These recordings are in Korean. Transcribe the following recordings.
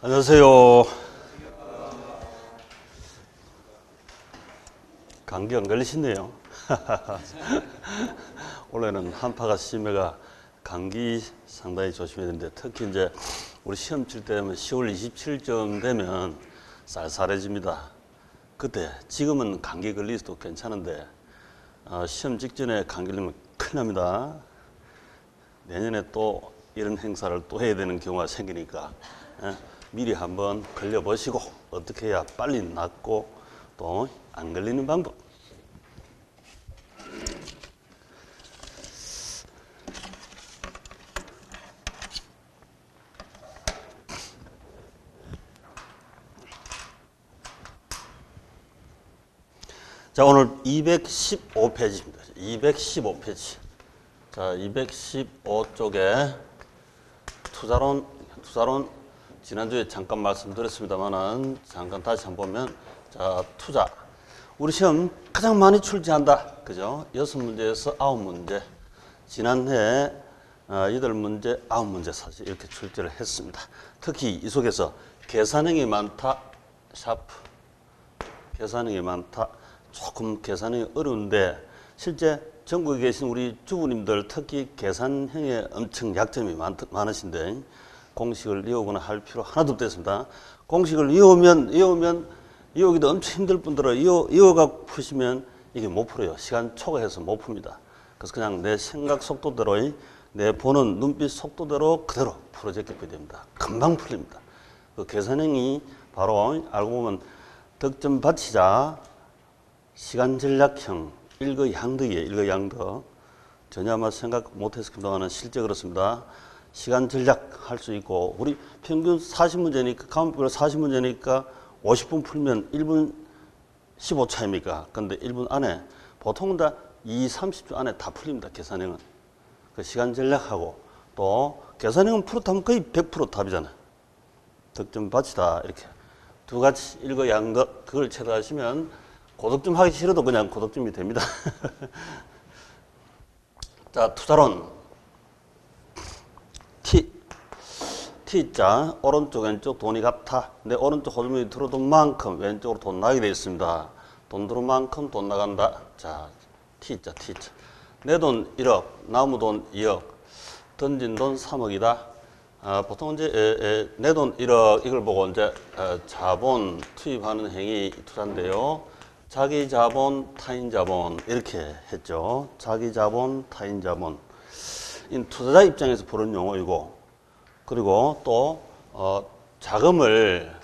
안녕하세요. 감기 안 걸리시네요. 원래는 한파가 심해가 감기 상당히 조심해야 되는데, 특히 이제 우리 시험 칠 때면 10월 27쯤 되면 쌀쌀해집니다. 그때 지금은 감기 걸리셔도 괜찮은데 시험 직전에 감기 걸리면 큰일 납니다. 내년에 또 이런 행사를 또 해야 되는 경우가 생기니까 미리 한번 걸려보시고 어떻게 해야 빨리 낫고 또 안 걸리는 방법. 자, 오늘 215페이지입니다. 215페이지. 자, 215쪽에 투자론 지난주에 잠깐 말씀드렸습니다만은 잠깐 다시 한번 보면, 자, 투자. 우리 시험 가장 많이 출제한다. 그죠? 6문제에서 9문제. 지난해 8문제, 9문제 사실 이렇게 출제를 했습니다. 특히 이 속에서 계산형이 많다. 샤프. 계산형이 많다. 조금 계산형이 어려운데 실제 전국에 계신 우리 주부님들 특히 계산형에 엄청 약점이 많으신데 공식을 외우거나 할 필요 하나도 없겠습니다. 공식을 외우기도 엄청 힘들 뿐더러 외워가 푸시면 이게 못 풀어요. 시간 초과해서 못 풉니다. 그래서 그냥 내 생각 속도대로, 내 보는 눈빛 속도대로 그대로 풀어제껴야 됩니다. 금방 풀립니다. 그 계산형이 바로 알고 보면 득점 받치자, 시간 전략형, 일거양득이에요. 일거양득. 전혀 아마 생각 못했을 겁니다만 실제 그렇습니다. 시간 전략 할 수 있고, 우리 평균 40문제니까, 가운데별로 40문제니까 50분 풀면 1분 15초입니까? 근데 1분 안에, 보통은 다 30초 안에 다 풀립니다. 계산형은. 그 시간 전략하고, 또 계산형은 풀었다면 거의 100% 답이잖아요. 득점 받치다. 이렇게. 두 가지 일거양득, 그걸 체득하시면 고득점 하기 싫어도 그냥 고득점이 됩니다. 자, 투자론. T자, 오른쪽 왼쪽 돈이 같아. 내 오른쪽 호주머니 들어돈 만큼 왼쪽으로 돈 나게 되어 있습니다. 돈 들어온 만큼 돈 나간다. 자, T자. 내 돈 1억, 나무 돈 2억, 던진 돈 3억이다. 보통 이제 내 돈 1억 이걸 보고 이제 자본 투입하는 행위 투자인데요. 자기 자본, 타인 자본 이렇게 했죠. 자기 자본, 타인 자본. 이 투자자 입장에서 부르는 용어이고, 그리고 또 자금을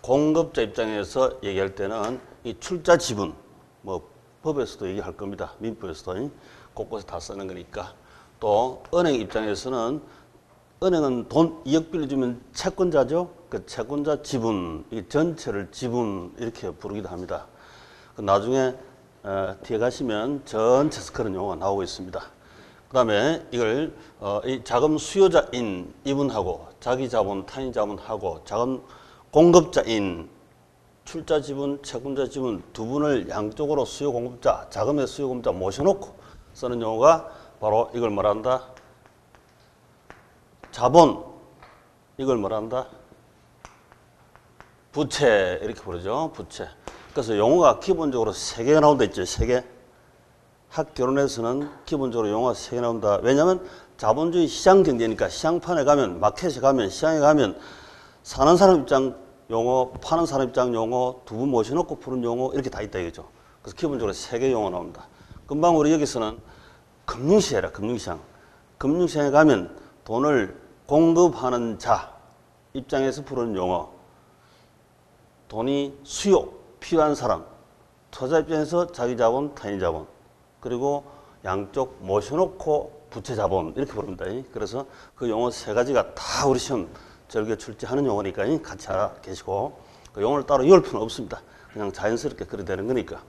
공급자 입장에서 얘기할 때는 이 출자 지분, 뭐 법에서도 얘기할 겁니다. 민법에서도 곳곳에 다 쓰는 거니까. 또 은행 입장에서는 은행은 돈 2억 빌려주면 채권자죠. 그 채권자 지분, 이 전체를 지분 이렇게 부르기도 합니다. 나중에 뒤에 가시면 전체에서 그런 용어가 나오고 있습니다. 그 다음에 이걸 이 자금 수요자인 이분하고 자기 자본, 타인 자본하고 자금 공급자인 출자 지분, 채권자 지분 두 분을 양쪽으로 수요 공급자, 자금의 수요 공급자 모셔놓고 쓰는 용어가 바로 이걸 말한다. 자본, 이걸 말한다. 부채, 이렇게 부르죠. 부채. 그래서 용어가 기본적으로 3개가 나온다 했죠. 3개. 학교론에서는 기본적으로 용어가 3개 나온다. 왜냐하면 자본주의 시장 경제니까 시장판에 가면, 마켓에 가면, 시장에 가면 사는 사람 입장 용어, 파는 사람 입장 용어, 두 분 모셔놓고 푸는 용어 이렇게 다 있다 이거죠. 그래서 기본적으로 3개 용어 나옵니다. 금방 우리 여기서는 금융시장이라, 금융시장. 금융시장에 가면 돈을 공급하는 자 입장에서 부르는 용어. 돈이 수요, 필요한 사람. 투자 입장에서 자기 자본, 타인 자본. 그리고 양쪽 모셔놓고 부채 자본 이렇게 부릅니다. 그래서 그 용어 3가지가 다 우리 시험 절개 출제하는 용어니까 같이 알아 계시고, 그 용어를 따로 외울 필요는 없습니다. 그냥 자연스럽게 그래 되는 거니까.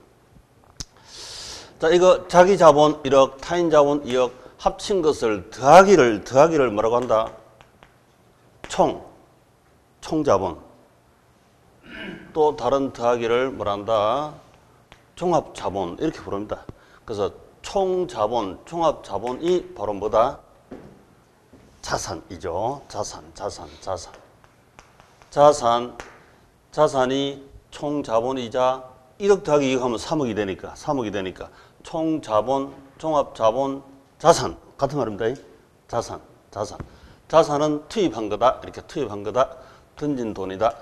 자, 이거 자기 자본 1억, 타인 자본 2억 합친 것을 더하기를 뭐라고 한다? 총자본. 또 다른 더하기를 뭐란다? 종합자본 이렇게 부릅니다. 그래서 총자본, 종합자본이 바로 뭐다? 자산이죠. 자산. 자산이 총 자본이자 1억 더하기 2억 하면 3억이 되니까 총 자본, 종합 자본, 자산 같은 말입니다. 자산은 투입한 거다. 이렇게 투입한 거다. 던진 돈이다.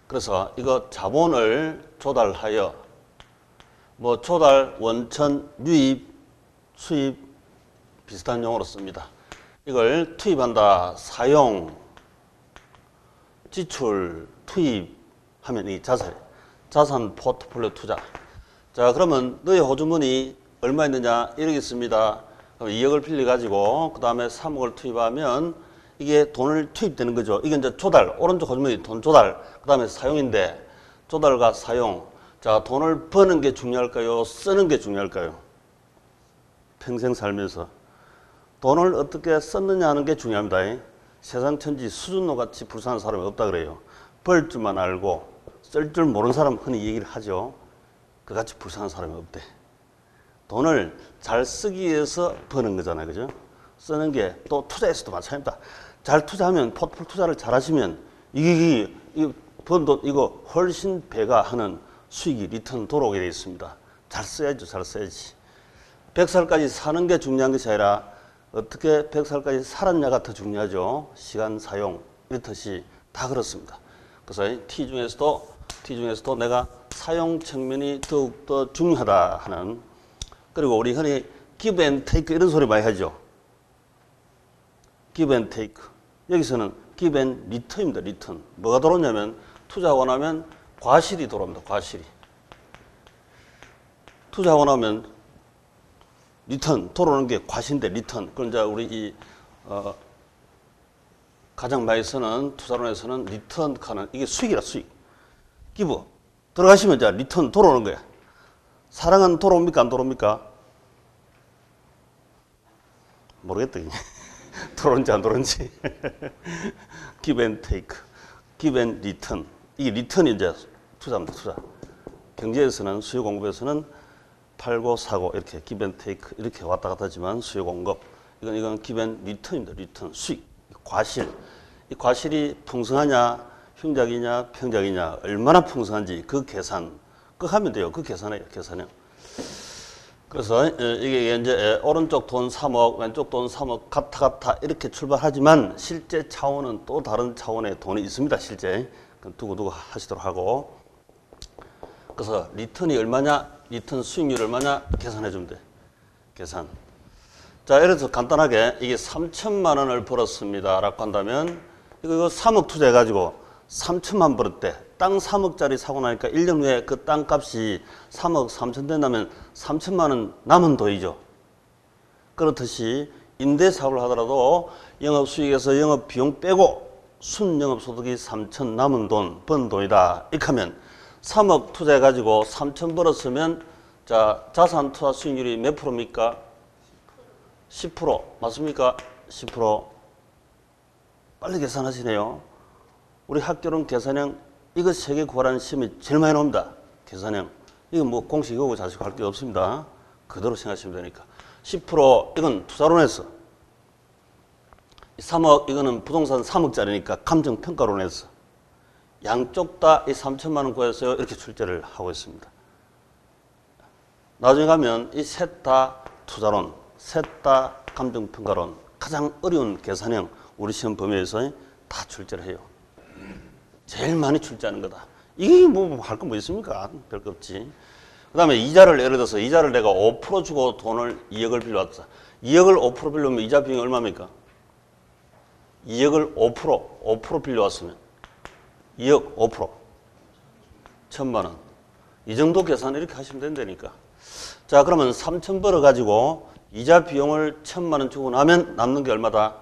그래서 이거 자본을 조달하여 뭐 조달, 원천, 유입, 수입 비슷한 용어로 씁니다. 이걸 투입한다. 사용, 지출, 투입하면 이 자산 포트폴리오 투자. 자, 그러면 너의 호주머니 얼마 있느냐? 1억 있습니다. 그럼 2억을 빌려가지고 그 다음에 3억을 투입하면 이게 돈을 투입되는 거죠. 이게 이제 조달, 오른쪽 호주머니 돈 조달, 그 다음에 사용인데 조달과 사용. 자, 돈을 버는 게 중요할까요? 쓰는 게 중요할까요? 평생 살면서 돈을 어떻게 썼느냐 하는 게 중요합니다. 세상 천지 수준노 같이 불쌍한 사람이 없다 그래요. 벌 줄만 알고 쓸 줄 모르는 사람 흔히 얘기를 하죠. 그같이 불쌍한 사람이 없대. 돈을 잘 쓰기 위해서 버는 거잖아요. 그죠? 쓰는 게 또 투자에서도 마찬가지입니다. 잘 투자하면, 포트폴리오 투자를 잘 하시면 이게 번 돈 이거 훨씬 배가 하는 수익이 리턴 돌아오게 되어 있습니다. 잘 써야죠. 잘 써야지. 100살까지 사는 게 중요한 것이 아니라 어떻게 100살까지 살았냐가 더 중요하죠. 시간 사용 이렇듯이 다 그렇습니다. 그래서 T 중에서도 내가 사용 측면이 더욱더 중요하다 하는, 그리고 우리 흔히 give and take 이런 소리 많이 하죠. give and take. 여기서는 give and return입니다. return. 뭐가 들어오냐면 투자하고 나면 과실이 들어옵니다. 과실이. 투자하고 나면 리턴, 돌아오는 게 과실인데 리턴. 그럼 이제 우리 가장 많이 쓰는 투자론에서는 리턴 하는 이게 수익이라 수익. 기부. 들어가시면 이제 리턴 돌아오는 거야. 사랑은 돌아옵니까? 안 돌아옵니까? 모르겠다. 돌아오는지 안 돌아오는지. give and take. give and return. 이 리턴이 이제 투자입니다. 투자. 경제에서는, 수요 공급에서는 팔고 사고 이렇게 give and take 이렇게 왔다 갔다 하지만 수요 공급 이건 give and return입니다. 리턴 수익 과실. 이 과실이 풍성하냐 흉작이냐 평작이냐 얼마나 풍성한지 그 계산 그거 하면 돼요. 그 계산해요. 계산형. 그래서 이게 이제 오른쪽 돈 3억 왼쪽 돈 3억 같아 이렇게 출발하지만 실제 차원은 또 다른 차원의 돈이 있습니다. 실제 두고두고 하시도록 하고. 그래서 리턴이 얼마냐 리턴 수익률 얼마냐 계산해 주면 돼. 계산. 자, 예를 들어서 간단하게 이게 3천만 원을 벌었습니다 라고 한다면 이거 3억 투자해 가지고 3천만 벌었대. 땅 3억짜리 사고 나니까 1년 후에 그 땅값이 3억 3천 된다면 3천만 원 남은 돈이죠. 그렇듯이 임대사업을 하더라도 영업수익에서 영업비용 빼고 순영업소득이 3천 남은 돈, 번 돈이다. 이렇게 하면 3억 투자해 가지고 3천 벌었으면 자, 자산 투자 수익률이 몇 프로입니까? 10%. 맞습니까? 10%. 빨리 계산하시네요. 우리 학교는 계산형 이거 세계 구하라는 시험이 제일 많이 나옵니다. 계산형. 이거 뭐 공식 이거고 자식 할 게 없습니다. 그대로 생각하시면 되니까. 10% 이건 투자론에서 3억 이거는 부동산 3억짜리니까 감정평가론에서 양쪽 다 이 3천만 원 구해서요 이렇게 출제를 하고 있습니다. 나중에 가면 이 셋 다 투자론, 셋 다 감정평가론 가장 어려운 계산형 우리 시험 범위에서 다 출제를 해요. 제일 많이 출제하는 거다. 이게 뭐 할 거 뭐 있습니까? 별거 없지. 그 다음에 이자를 예를 들어서 이자를 내가 5% 주고 돈을 2억을 빌려왔다. 2억을 5% 빌려오면 이자 비용이 얼마입니까? 2억을 5% 빌려왔으면 2억 5% 1,000만 원. 이 정도 계산 이렇게 하시면 된다니까. 자, 그러면 3천 벌어가지고 이자 비용을 1,000만 원 주고 나면 남는 게 얼마다?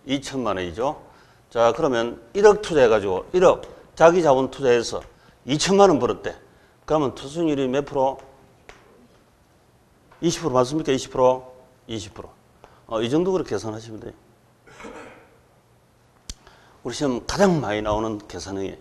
2천만 원이죠. 자, 그러면 1억 투자해가지고 1억 자기 자본 투자해서 2천만 원 벌었대. 그러면 투수익률이 몇 프로? 20% 맞습니까? 20%? 20%. 이 정도 그렇게 계산하시면 돼요. 우리 시험 가장 많이 나오는 계산형이에요.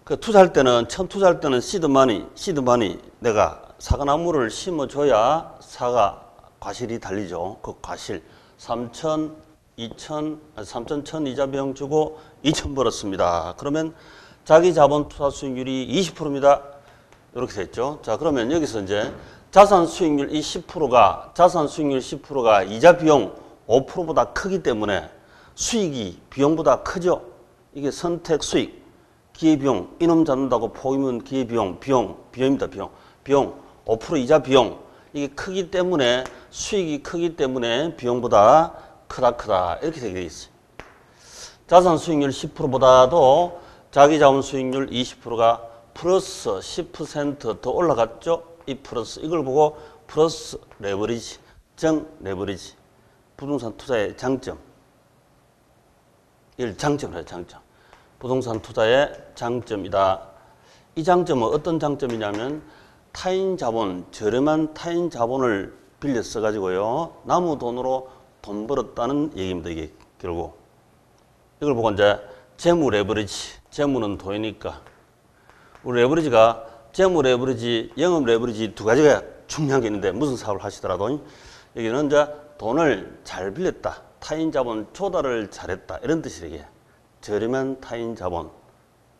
그 투자할 때는, 처음 투자할 때는 시드머니 내가 사과나무를 심어줘야 사과 과실이 달리죠. 그 과실. 3천 3천 1,000 이자 비용 주고 2천 벌었습니다. 그러면 자기 자본 투자 수익률이 20%입니다. 이렇게 됐죠. 자, 그러면 여기서 이제 자산 수익률 10%가 이자 비용 5%보다 크기 때문에 수익이 비용보다 크죠. 이게 선택 수익, 기회비용, 이놈 잡는다고 포기면 기회비용, 비용입니다. 비용 5% 이자 비용. 이게 크기 때문에 수익이 크기 때문에 비용보다 크다 이렇게 되어 있어요. 자산 수익률 10%보다도 자기 자본 수익률 20%가 플러스 10% 더 올라갔죠. 이 플러스 이걸 보고 플러스 레버리지, 정 레버리지, 부동산 투자의 장점. 이걸 장점을 해요. 장점. 부동산 투자의 장점이다. 이 장점은 어떤 장점이냐면 타인 자본, 저렴한 타인 자본을 빌려 써가지고요. 남의 돈으로 돈 벌었다는 얘기입니다. 이게 결국. 이걸 보고 이제 재무 레버리지, 재무는 돈이니까. 우리 레버리지가 재무 레버리지, 영업 레버리지 두 가지가 중요한 게 있는데 무슨 사업을 하시더라도 여기는 이제 돈을 잘 빌렸다. 타인 자본 조달을 잘했다. 이런 뜻이래. 이게. 저렴한 타인 자본.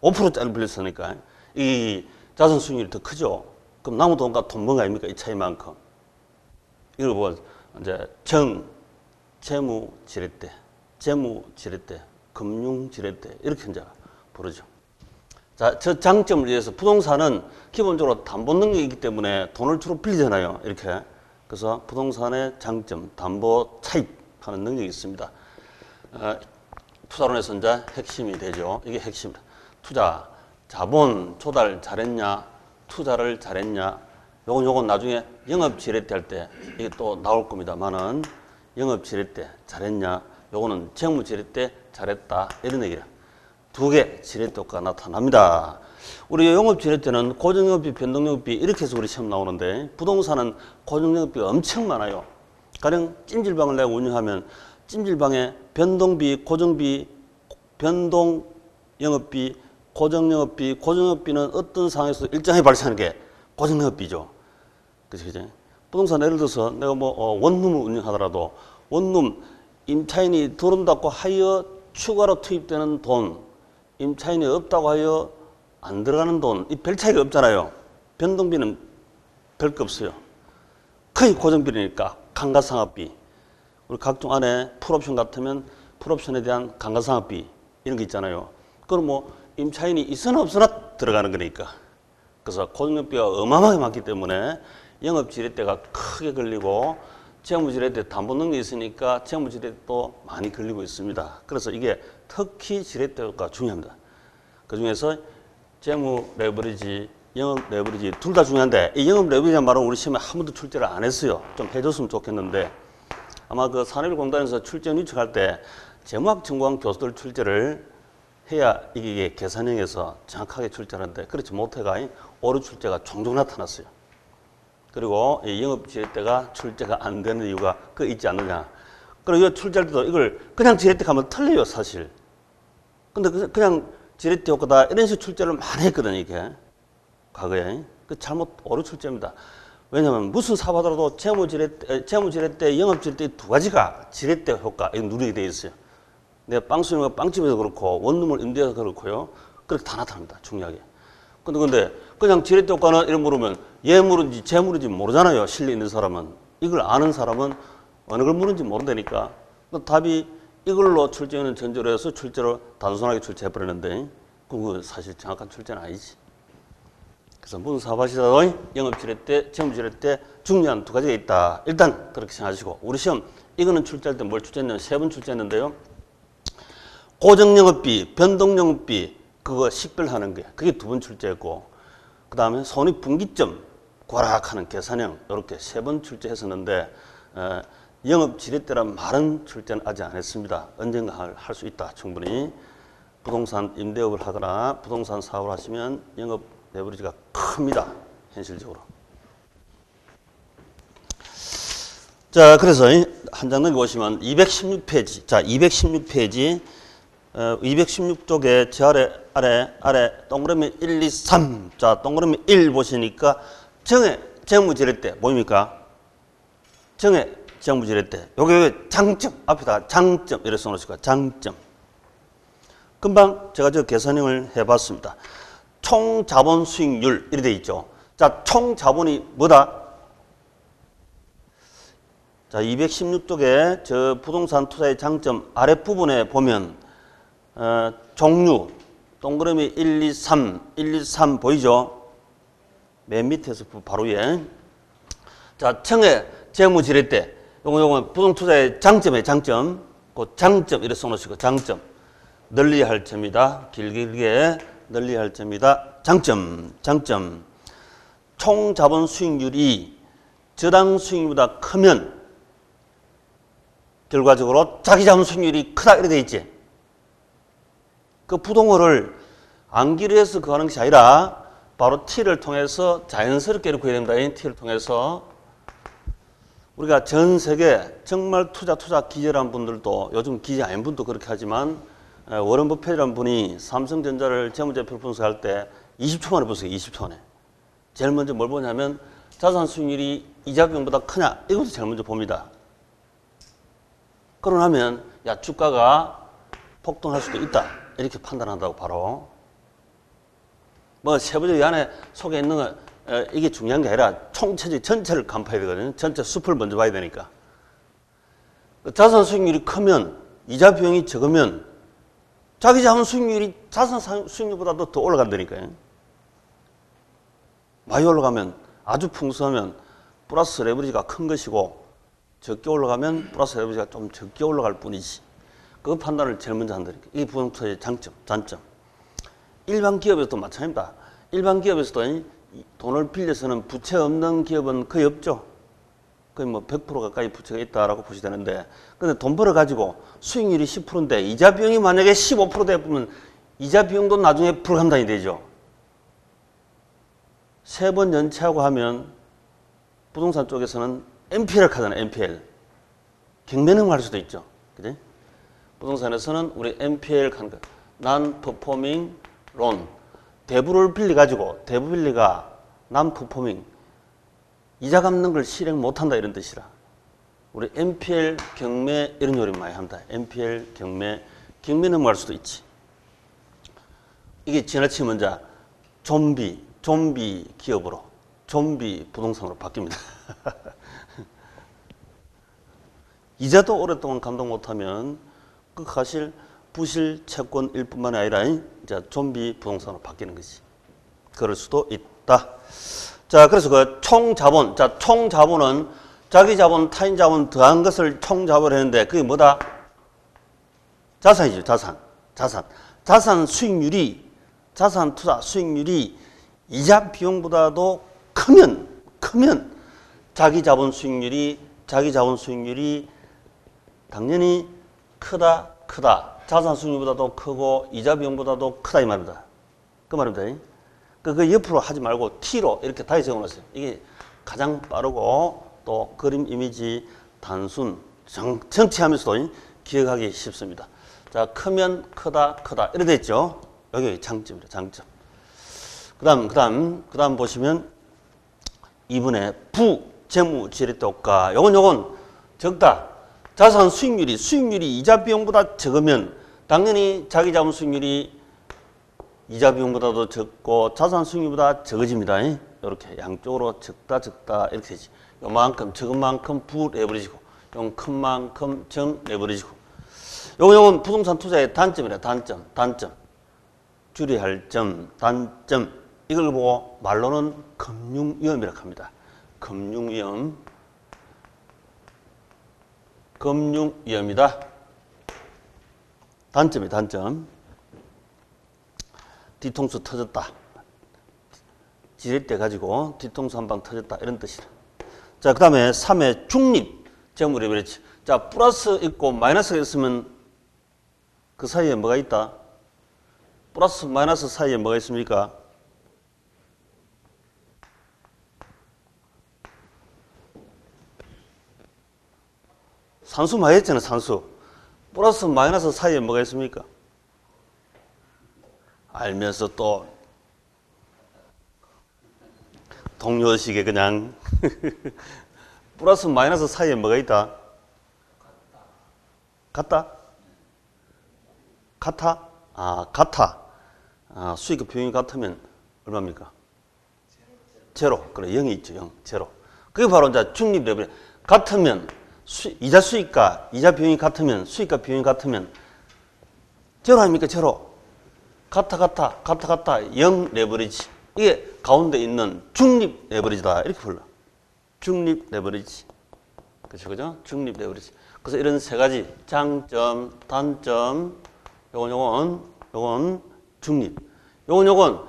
5%짜리 빌렸으니까 이 자산 수익률이 더 크죠. 그럼 남의 돈과 돈 번 거 아닙니까? 이 차이만큼. 이걸 보고 이제 재무 지렛대, 금융 지렛대 이렇게 이제 부르죠. 자, 저 장점을 위해서 부동산은 기본적으로 담보 능력이 있기 때문에 돈을 주로 빌리잖아요. 이렇게. 그래서 부동산의 장점, 담보 차입하는 능력이 있습니다. 투자론에서 이제 핵심이 되죠. 이게 핵심이다. 투자, 자본 조달 잘했냐, 투자를 잘했냐. 요건 나중에 영업 지렛대 할 때 이게 또 나올 겁니다만은 영업 지렛대 잘했냐. 요거는 재무 지렛대 잘했다. 이런 얘기라. 두 개 지렛대가 나타납니다. 우리 영업 지렛대는 고정영업비, 변동영업비 이렇게 해서 우리 시험 나오는데 부동산은 고정영업비가 엄청 많아요. 가령 찜질방을 내가 운영하면 찜질방에 변동비, 고정비, 변동영업비, 고정영업비는 어떤 상황에서 일정하게 발생하는 게 고정영업비죠. 그죠? 부동산 예를 들어서 내가 원룸을 운영하더라도 원룸 임차인이 들어온다고 하여 추가로 투입되는 돈, 임차인이 없다고 하여 안 들어가는 돈, 이 별 차이가 없잖아요. 변동비는 별 거 없어요. 거의 고정비니까 감가상각비. 우리 각종 안에 풀옵션 같으면 풀옵션에 대한 감가상각비 이런 게 있잖아요. 그럼 임차인이 있으나 없으나 들어가는 거니까. 그래서 고정비가 어마어마하게 많기 때문에 영업지렛대가 크게 걸리고 재무지렛대 담보 능력이 있으니까 재무지렛대도 많이 걸리고 있습니다. 그래서 이게 특히 지렛대가 중요합니다. 그중에서 재무 레버리지, 영업 레버리지 둘 다 중요한데 이 영업 레버리지란 말은 우리 시험에 한 번도 출제를 안 했어요. 좀 해줬으면 좋겠는데 아마 그 산업일공단에서 출제 유치할 때 재무학 전공한 교수들 출제를 해야 이게 계산형에서 정확하게 출제하는데 그렇지 못해가 오류 출제가 종종 나타났어요. 그리고 이 영업지렛대가 출제가 안 되는 이유가 그 있지 않느냐. 그리고 이 출제할 때도 이걸 그냥 지렛대 가면 틀려요, 사실. 근데 그냥 지렛대 효과다 이런 식으로 출제를 많이 했거든요, 이게. 과거에. 그 잘못 오류 출제입니다. 왜냐하면 무슨 사업하더라도 재무지렛대, 영업지렛대 두 가지가 지렛대 효과 이거 누리게 돼 있어요. 내가 빵수는 빵집에서 그렇고 원룸을 임대해서 그렇고요. 그렇게 다 나타납니다. 중요하게. 근데 그냥 지렛대 효과는 이런 물으면 예물인지 재물인지 모르잖아요. 실리 있는 사람은. 이걸 아는 사람은 어느 걸 물은지 모른다니까. 답이 이걸로 출제하는 전제로 해서 출제로 단순하게 출제해버리는데 그거 사실 정확한 출제는 아니지. 그래서 무슨 사업하시다도 영업지렛대, 재무지렛대 중요한 두 가지가 있다. 일단 그렇게 생각하시고 우리 시험 이거는 출제할 때 뭘 출제했냐면 3번 출제했는데요. 고정영업비, 변동영업비 그거 식별하는 게 그게 2번 출제했고 그 다음에 손익분기점 과락하는 계산형 이렇게 3번 출제했었는데 영업지렛대란 말은 출제는 아직 안 했습니다. 언젠가 할 수 있다. 충분히. 부동산 임대업을 하거나 부동산 사업을 하시면 영업 레버리지가 큽니다. 현실적으로. 자, 그래서 한 장 넘겨 보시면 216페이지. 자, 216페이지. 216쪽에 저 아래 동그라미 1, 2, 3. 자, 동그라미 1 보시니까 정해 재무지렛대 보입니까? 정해 재무지렛 때 요게 장점 앞에다 장점 이렇게 써놓으실 거야. 장점. 금방 제가 저 계산형을 해봤습니다. 총 자본 수익률 이렇게 돼 있죠. 자, 총 자본이 뭐다? 자, 216쪽에 저 부동산 투자의 장점 아랫부분에 보면 종류 동그라미 1, 2, 3, 1, 2, 3 보이죠? 맨 밑에서 바로 위에. 자, 청해 재무지렛 때 요거 부동 투자의 장점의 장점. 그 장점 이렇게 써놓으시고 장점. 널리 할 점이다. 길게 널리 할 점이다. 장점. 장점. 총 자본 수익률이 저당 수익률보다 크면 결과적으로 자기 자본 수익률이 크다 이렇게 돼 있지. 그 부동호를 암기를 해서 그 하는 것이 아니라 바로 T를 통해서 자연스럽게 이렇게 해야 됩니다. T를 통해서 우리가 전 세계 정말 투자 기절한 분들도 요즘 기재 아닌 분도 그렇게 하지만 워런 버핏이라는 분이 삼성전자를 재무제표 분석할 때 20초 만에 분석해요. 20초 만에. 제일 먼저 뭘 보냐면 자산 수익률이 이자 비용보다 크냐 이것도 제일 먼저 봅니다. 그러고 나면 야 주가가 폭등할 수도 있다 이렇게 판단한다고 바로. 뭐 세부적으로 이 안에 속에 있는 거 이게 중요한 게 아니라 총체적 전체를 간파해야 되거든요. 전체 숲을 먼저 봐야 되니까. 자산 수익률이 크면 이자 비용이 적으면 자기 자본 수익률이 자산 수익률보다도 더 올라간다니까요. 많이 올라가면 아주 풍성하면 플러스 레버리지가 큰 것이고 적게 올라가면 플러스 레버리지가 좀 적게 올라갈 뿐이지. 그 판단을 제일 먼저 한다니까. 이게 부동산의 장점, 단점. 일반 기업에서도 마찬가지입니다. 일반 기업에서도 돈을 빌려서는 부채 없는 기업은 거의 없죠. 거의 뭐 100% 가까이 부채가 있다라고 보셔야 되는데, 근데 돈 벌어가지고 수익률이 10%인데 이자 비용이 만약에 15% 되면 이자 비용도 나중에 불감당이 되죠. 세 번 연체하고 하면 부동산 쪽에서는 NPL 카드는 NPL. 경매는 할 수도 있죠. 그지? 부동산에서는 우리 NPL 카드, Non-Performing Loan. 대부를 빌려가지고, 대부 빌리가 Non-Performing. 이자 갚는 걸 실행 못한다 이런 뜻이라. 우리 NPL 경매 이런 요리 많이 합니다. NPL 경매, 경매 넘어갈 수도 있지. 이게 지나치면 이제 좀비 기업으로, 좀비 부동산으로 바뀝니다. 이자도 오랫동안 감당 못하면 그 사실 부실 채권일 뿐만 아니라 이제 좀비 부동산으로 바뀌는 거지. 그럴 수도 있다. 자, 그래서 그 총자본. 자, 총자본은 자기 자본, 타인 자본 더한 것을 총자본을 했는데 그게 뭐다? 자산이죠, 자산. 자산 수익률이, 자산 투자 수익률이 이자 비용보다도 크면 자기 자본 수익률이 당연히 크다. 자산 수익률보다도 크고 이자 비용보다도 크다 이 말입니다. 그 말입니다. 그 옆으로 하지 말고 T로 이렇게 다시 적어놨어요. 이게 가장 빠르고 또 그림 이미지 단순 정치하면서도 기억하기 쉽습니다. 자, 크면 크다 이렇게 돼 있죠. 여기 장점입니다. 장점. 그다음 보시면 2번에 부재무지렛대효과. 요건 적다. 자산 수익률이 이자 비용보다 적으면 당연히 자기 자본 수익률이 이자 비용보다도 적고 자산 수익률보다 적어집니다. 이렇게 양쪽으로 적다 이렇게 되지. 요만큼 적은 만큼 부 레버리지고 요 큰 만큼 정 레버리지고. 요건 부동산 투자의 단점이라. 단점. 줄여야 할 점, 단점. 이걸 보고 말로는 금융위험이라고 합니다. 금융위험이다. 단점이 단점. 뒤통수 터졌다. 지렛대 가지고 뒤통수 한 방 터졌다. 이런 뜻이다. 자, 그 다음에 3회 중립 재무레버리지. 자, 플러스 있고 마이너스가 있으면 그 사이에 뭐가 있다? 플러스 마이너스 사이에 뭐가 있습니까? 산수 많이 했잖아요. 산수. 플러스 마이너스 사이에 뭐가 있습니까? 알면서 또 동료식에 그냥 플러스 마이너스 사이에 뭐가 있다? 같다? 같아? 아, 같아. 아, 수익과 비용이 같으면 얼마입니까? 제로. 그래, 0이 있죠, 0. 제로. 그게 바로 이제 중립 레벨. 같으면, 이자 수익과 이자 비용이 같으면, 수익과 비용이 같으면, 제로 아닙니까? 제로. 같아. 0 레버리지. 이게 가운데 있는 중립 레버리지다. 이렇게 불러. 중립 레버리지. 그죠? 중립 레버리지. 그래서 이런 세 가지, 장점, 단점, 요건 중립. 요건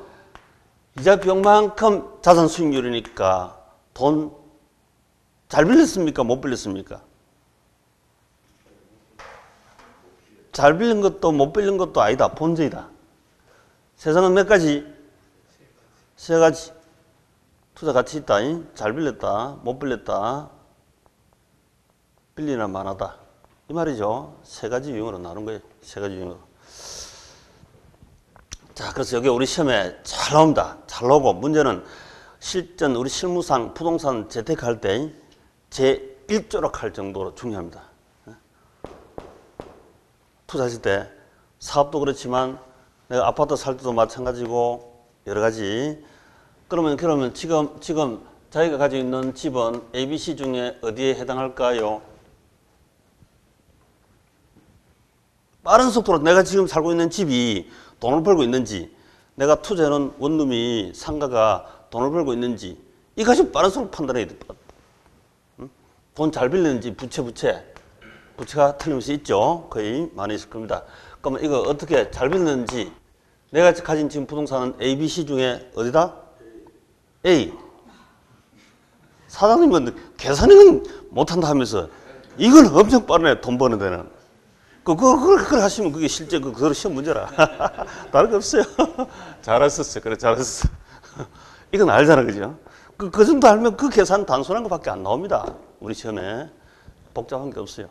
이자 비용만큼 자산 수익률이니까 돈 잘 빌렸습니까? 못 빌렸습니까? 잘 빌린 것도 못 빌린 것도 아니다. 본질이다. 세상은 몇 가지? 세 가지. 투자 가치 있다. 잘 빌렸다. 못 빌렸다. 빌리나 만하다. 이 말이죠. 세 가지 유형으로 나눈 거예요. 세 가지 유형으로. 자, 그래서 여기 우리 시험에 잘 나옵니다. 잘 나오고, 문제는 실전, 우리 실무상 부동산 재테크할 때 제1조락 할 정도로 중요합니다. 투자하실 때 사업도 그렇지만 내가 아파트 살 때도 마찬가지고 여러 가지. 그러면 지금 자기가 가지고 있는 집은 ABC 중에 어디에 해당할까요? 빠른 속도로 내가 지금 살고 있는 집이 돈을 벌고 있는지, 내가 투자하는 원룸이 상가가 돈을 벌고 있는지, 이 가지고 빠른 속도로 판단해야 돼. 돈 잘 빌리는지 부채가 틀림없이 있죠. 거의 많이 있을 겁니다. 그러면 이거 어떻게 잘 빌리는지, 내가 가진 지금 부동산은 ABC 중에 어디다? A. 사장님은 계산은 못한다 하면서 이건 엄청 빠르네. 돈 버는 데는. 그걸 하시면 그게 실제 그대로 시험 문제라. 다른 거 없어요. 잘했었어요. 그래, 잘했어. 이건 알잖아. 그죠? 그 정도 알면 그 계산 단순한 것밖에 안 나옵니다. 우리 시험에. 복잡한 게 없어요.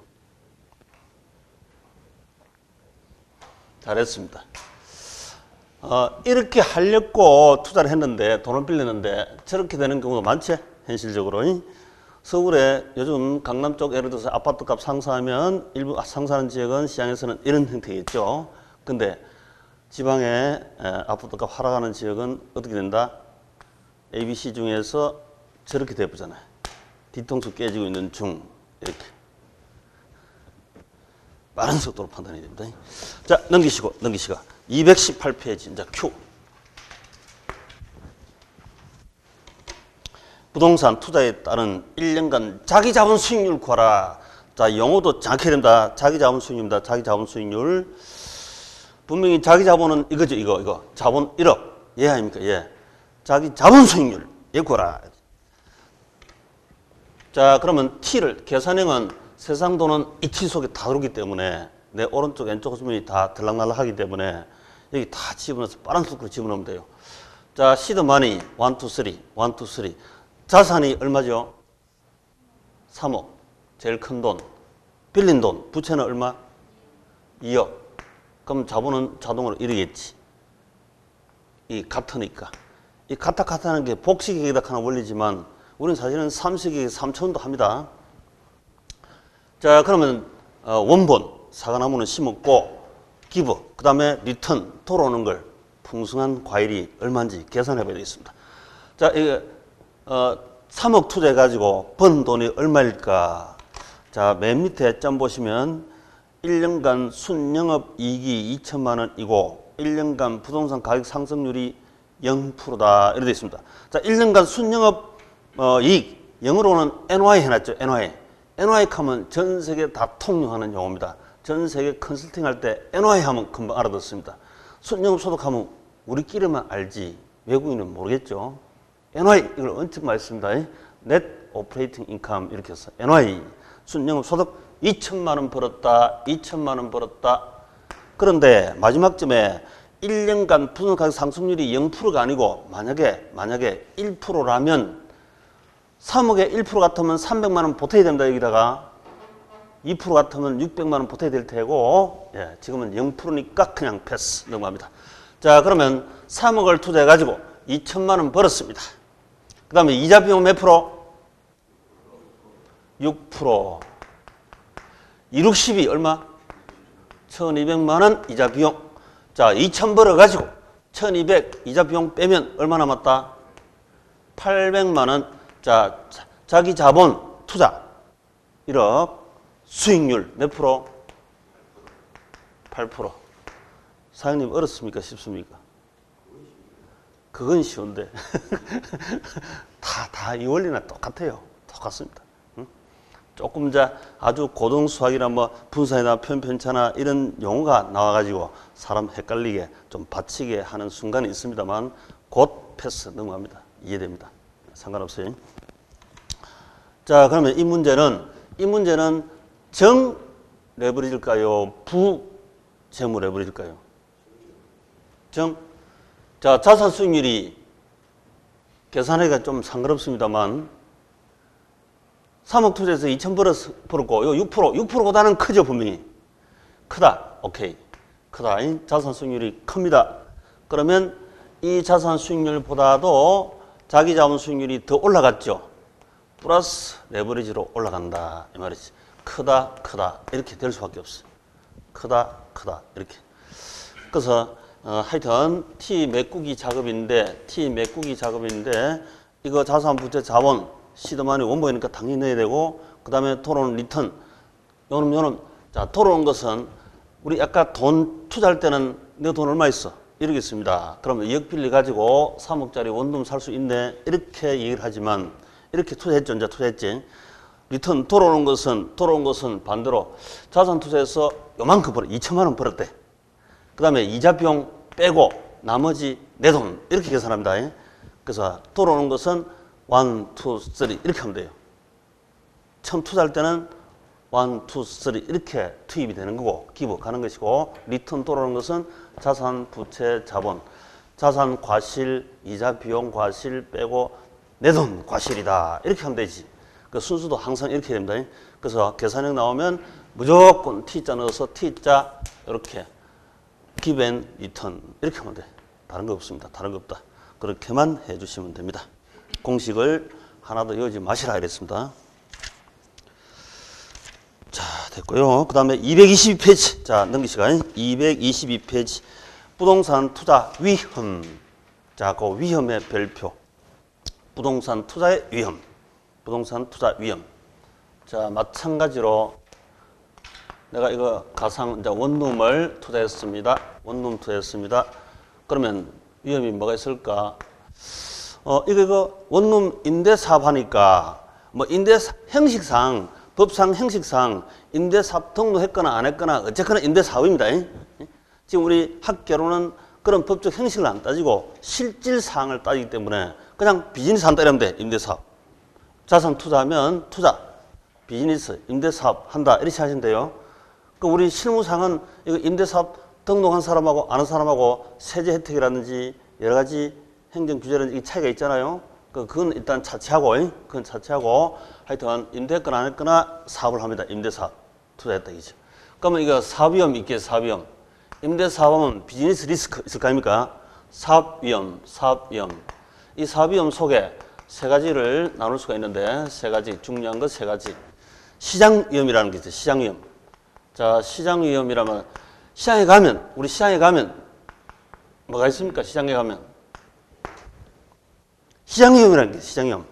잘했습니다. 이렇게 하려고 투자를 했는데, 돈을 빌렸는데, 저렇게 되는 경우가 많지? 현실적으로. 서울에 요즘 강남 쪽 예를 들어서 아파트 값 상승하면 일부 상승하는 지역은 시장에서는 이런 형태겠죠. 근데 지방에 아파트 값 하락하는 지역은 어떻게 된다? ABC 중에서 저렇게 돼보잖아요. 뒤통수 깨지고 있는 중, 이렇게. 빠른 속도로 판단해야 됩니다. 자, 넘기시고. 218페이지, 이제 Q. 부동산 투자에 따른 1년간 자기 자본 수익률 구하라. 자, 영어도 정확히 해야 됩니다. 자기 자본 수익률입니다. 자기 자본 수익률. 분명히 자기 자본은 이거죠, 이거. 자본 1억. 예, 아닙니까? 예. 자기 자본 수익률. 예, 구하라. 자, 그러면 T를, 계산형은 세상 돈은 이치 속에 다 들어오기 때문에 내 오른쪽, 왼쪽 수면이 다 들락날락 하기 때문에 여기 다 집어넣어서 빠른 속도로 집어넣으면 돼요. 자, 시드 마니, 1, 2, 3. 자산이 얼마죠? 3억. 제일 큰 돈. 빌린 돈. 부채는 얼마? 2억. 그럼 자본은 자동으로 1이겠지. 이 같으니까. 이 같다는 게 복식계획 하는 원리지만 우리는 사실은 삼식계획 3천원도 합니다. 자, 그러면 원본, 사과나무는 심었고 기부, 그 다음에 리턴, 돌아오는 걸 풍성한 과일이 얼마인지 계산해 봐야 되겠습니다. 자, 이게 3억 투자해가지고 번 돈이 얼마일까? 자, 맨 밑에 점 보시면 1년간 순영업 이익이 2천만 원이고 1년간 부동산 가격 상승률이 0%다. 이렇게 되어 있습니다. 자, 1년간 순영업 이익, 영어로는 NY 해놨죠. NY 하면 전 세계 다 통용하는 용어입니다. 전 세계 컨설팅 할 때 NY 하면 금방 알아듣습니다. 순영업 소득하면 우리끼리만 알지 외국인은 모르겠죠. NY 이걸 엄청 많이 씁니다. Net Operating Income 이렇게 해서 NY 순영업 소득 2천만 원 벌었다. 2천만 원 벌었다. 그런데 마지막 점에 1년간 부동산 가격 상승률이 0%가 아니고 만약에 1%라면 3억에 1% 같으면 300만 원 보태야 됩니다. 여기다가 2% 같으면 600만 원 보태야 될 테고, 예, 지금은 0%니까 그냥 패스 넘어갑니다. 자, 그러면 3억을 투자해가지고 2천만 원 벌었습니다. 그 다음에 이자 비용 몇 프로? 6%. 2, 6, 12 얼마? 1200만 원 이자 비용. 자, 2000 벌어가지고 1200 이자 비용 빼면 얼마 남았다? 800만 원. 자, 자기 자본 투자 1억 수익률 몇 프로? 8%. 사장님 어렵습니까? 쉽습니까? 그건 쉬운데 다 이 원리는 똑같아요. 똑같습니다. 응? 조금 이제 아주 고등 수학이나 뭐 분산이나 편편차나 이런 용어가 나와가지고 사람 헷갈리게 좀 받치게 하는 순간이 있습니다만 곧 패스 넘어갑니다. 이해됩니다. 상관없어요. 자, 그러면 이 문제는 정 레버리지일까요? 부 재무 레버리지일까요? 정. 자, 자산 수익률이 계산하기가 좀 상관없습니다만 3억 투자해서 2천 벌었고 요 6%보다는 크죠, 분명히. 크다. 오케이. 크다. 자산 수익률이 큽니다. 그러면 이 자산 수익률보다도 자기 자본 수익률이 더 올라갔죠. 플러스 레버리지로 올라간다 이 말이지. 크다 이렇게 될 수밖에 없어. 크다 이렇게. 그래서 하여튼 T 메꾸기 작업인데 이거 자산 부채 자본 시드만이 원본이니까 당연히 넣어야 되고, 그 다음에 토론 리턴 요놈. 자, 토론한 것은 우리 아까 돈 투자할 때는 내 돈 얼마 있어? 이러겠습니다. 그러면 2억 빌리 가지고 3억짜리 원룸 살 수 있네 이렇게 얘기를 하지만, 이렇게 투자했죠. 이제 투자했지. 리턴 돌아오는 것은 반대로 자산 투자해서 요만큼 벌어 2천만 원 벌었대. 그 다음에 이자 비용 빼고 나머지 내 돈 이렇게 계산합니다. 그래서 돌아오는 것은 1, 2, 3 이렇게 하면 돼요. 처음 투자할 때는 1, 2, 3 이렇게 투입이 되는 거고 기부 가는 것이고, 리턴 돌아오는 것은 자산, 부채, 자본, 자산 과실, 이자 비용 과실 빼고 내 돈 과실이다 이렇게 하면 되지. 그 순수도 항상 이렇게 됩니다. 그래서 계산형 나오면 무조건 T자 넣어서 T자 이렇게 give and return 이렇게 하면 돼. 다른 거 없습니다. 다른 거 없다. 그렇게만 해주시면 됩니다. 공식을 하나 더 외우지 마시라 이랬습니다. 자, 됐고요. 그 다음에 222페이지. 자, 넘기시간 222페이지. 부동산 투자 위험. 자, 그 위험의 별표. 부동산 투자의 위험. 부동산 투자 위험. 자, 마찬가지로 내가 이거 가상 이제 원룸을 투자했습니다. 원룸 투자했습니다. 그러면 위험이 뭐가 있을까? 이거 원룸 임대 사업 하니까 뭐 임대 형식상 법상 형식상 임대 사업 등록했거나 안 했거나 어쨌거나 임대 사업입니다. 지금 우리 학계로는 그런 법적 형식을 안 따지고 실질 사항을 따지기 때문에 그냥 비즈니스 한다 이러면 돼. 임대 사업. 자산 투자하면 투자, 비즈니스, 임대 사업 한다 이렇게 하시면 돼요. 그 우리 실무상은 이거 임대 사업 등록한 사람하고 안 한 사람하고 세제 혜택이라든지 여러 가지 행정 규제라든지 차이가 있잖아요. 그건 일단 차치하고, 하여튼 임대했거나 안 했거나 사업을 합니다. 임대 사업 투자했다 이죠. 그러면 이거 사업위험 있겠죠. 사업위험. 임대 사업하면 비즈니스 리스크 있을 거 아닙니까? 사업위험. 이 사업위험 속에 세 가지를 나눌 수가 있는데, 세 가지, 중요한 것 세 가지. 시장위험이라는 게 있어요. 시장위험. 자, 시장위험이라면, 우리 시장에 가면, 뭐가 있습니까? 시장에 가면. 시장위험이라는 게 시장위험.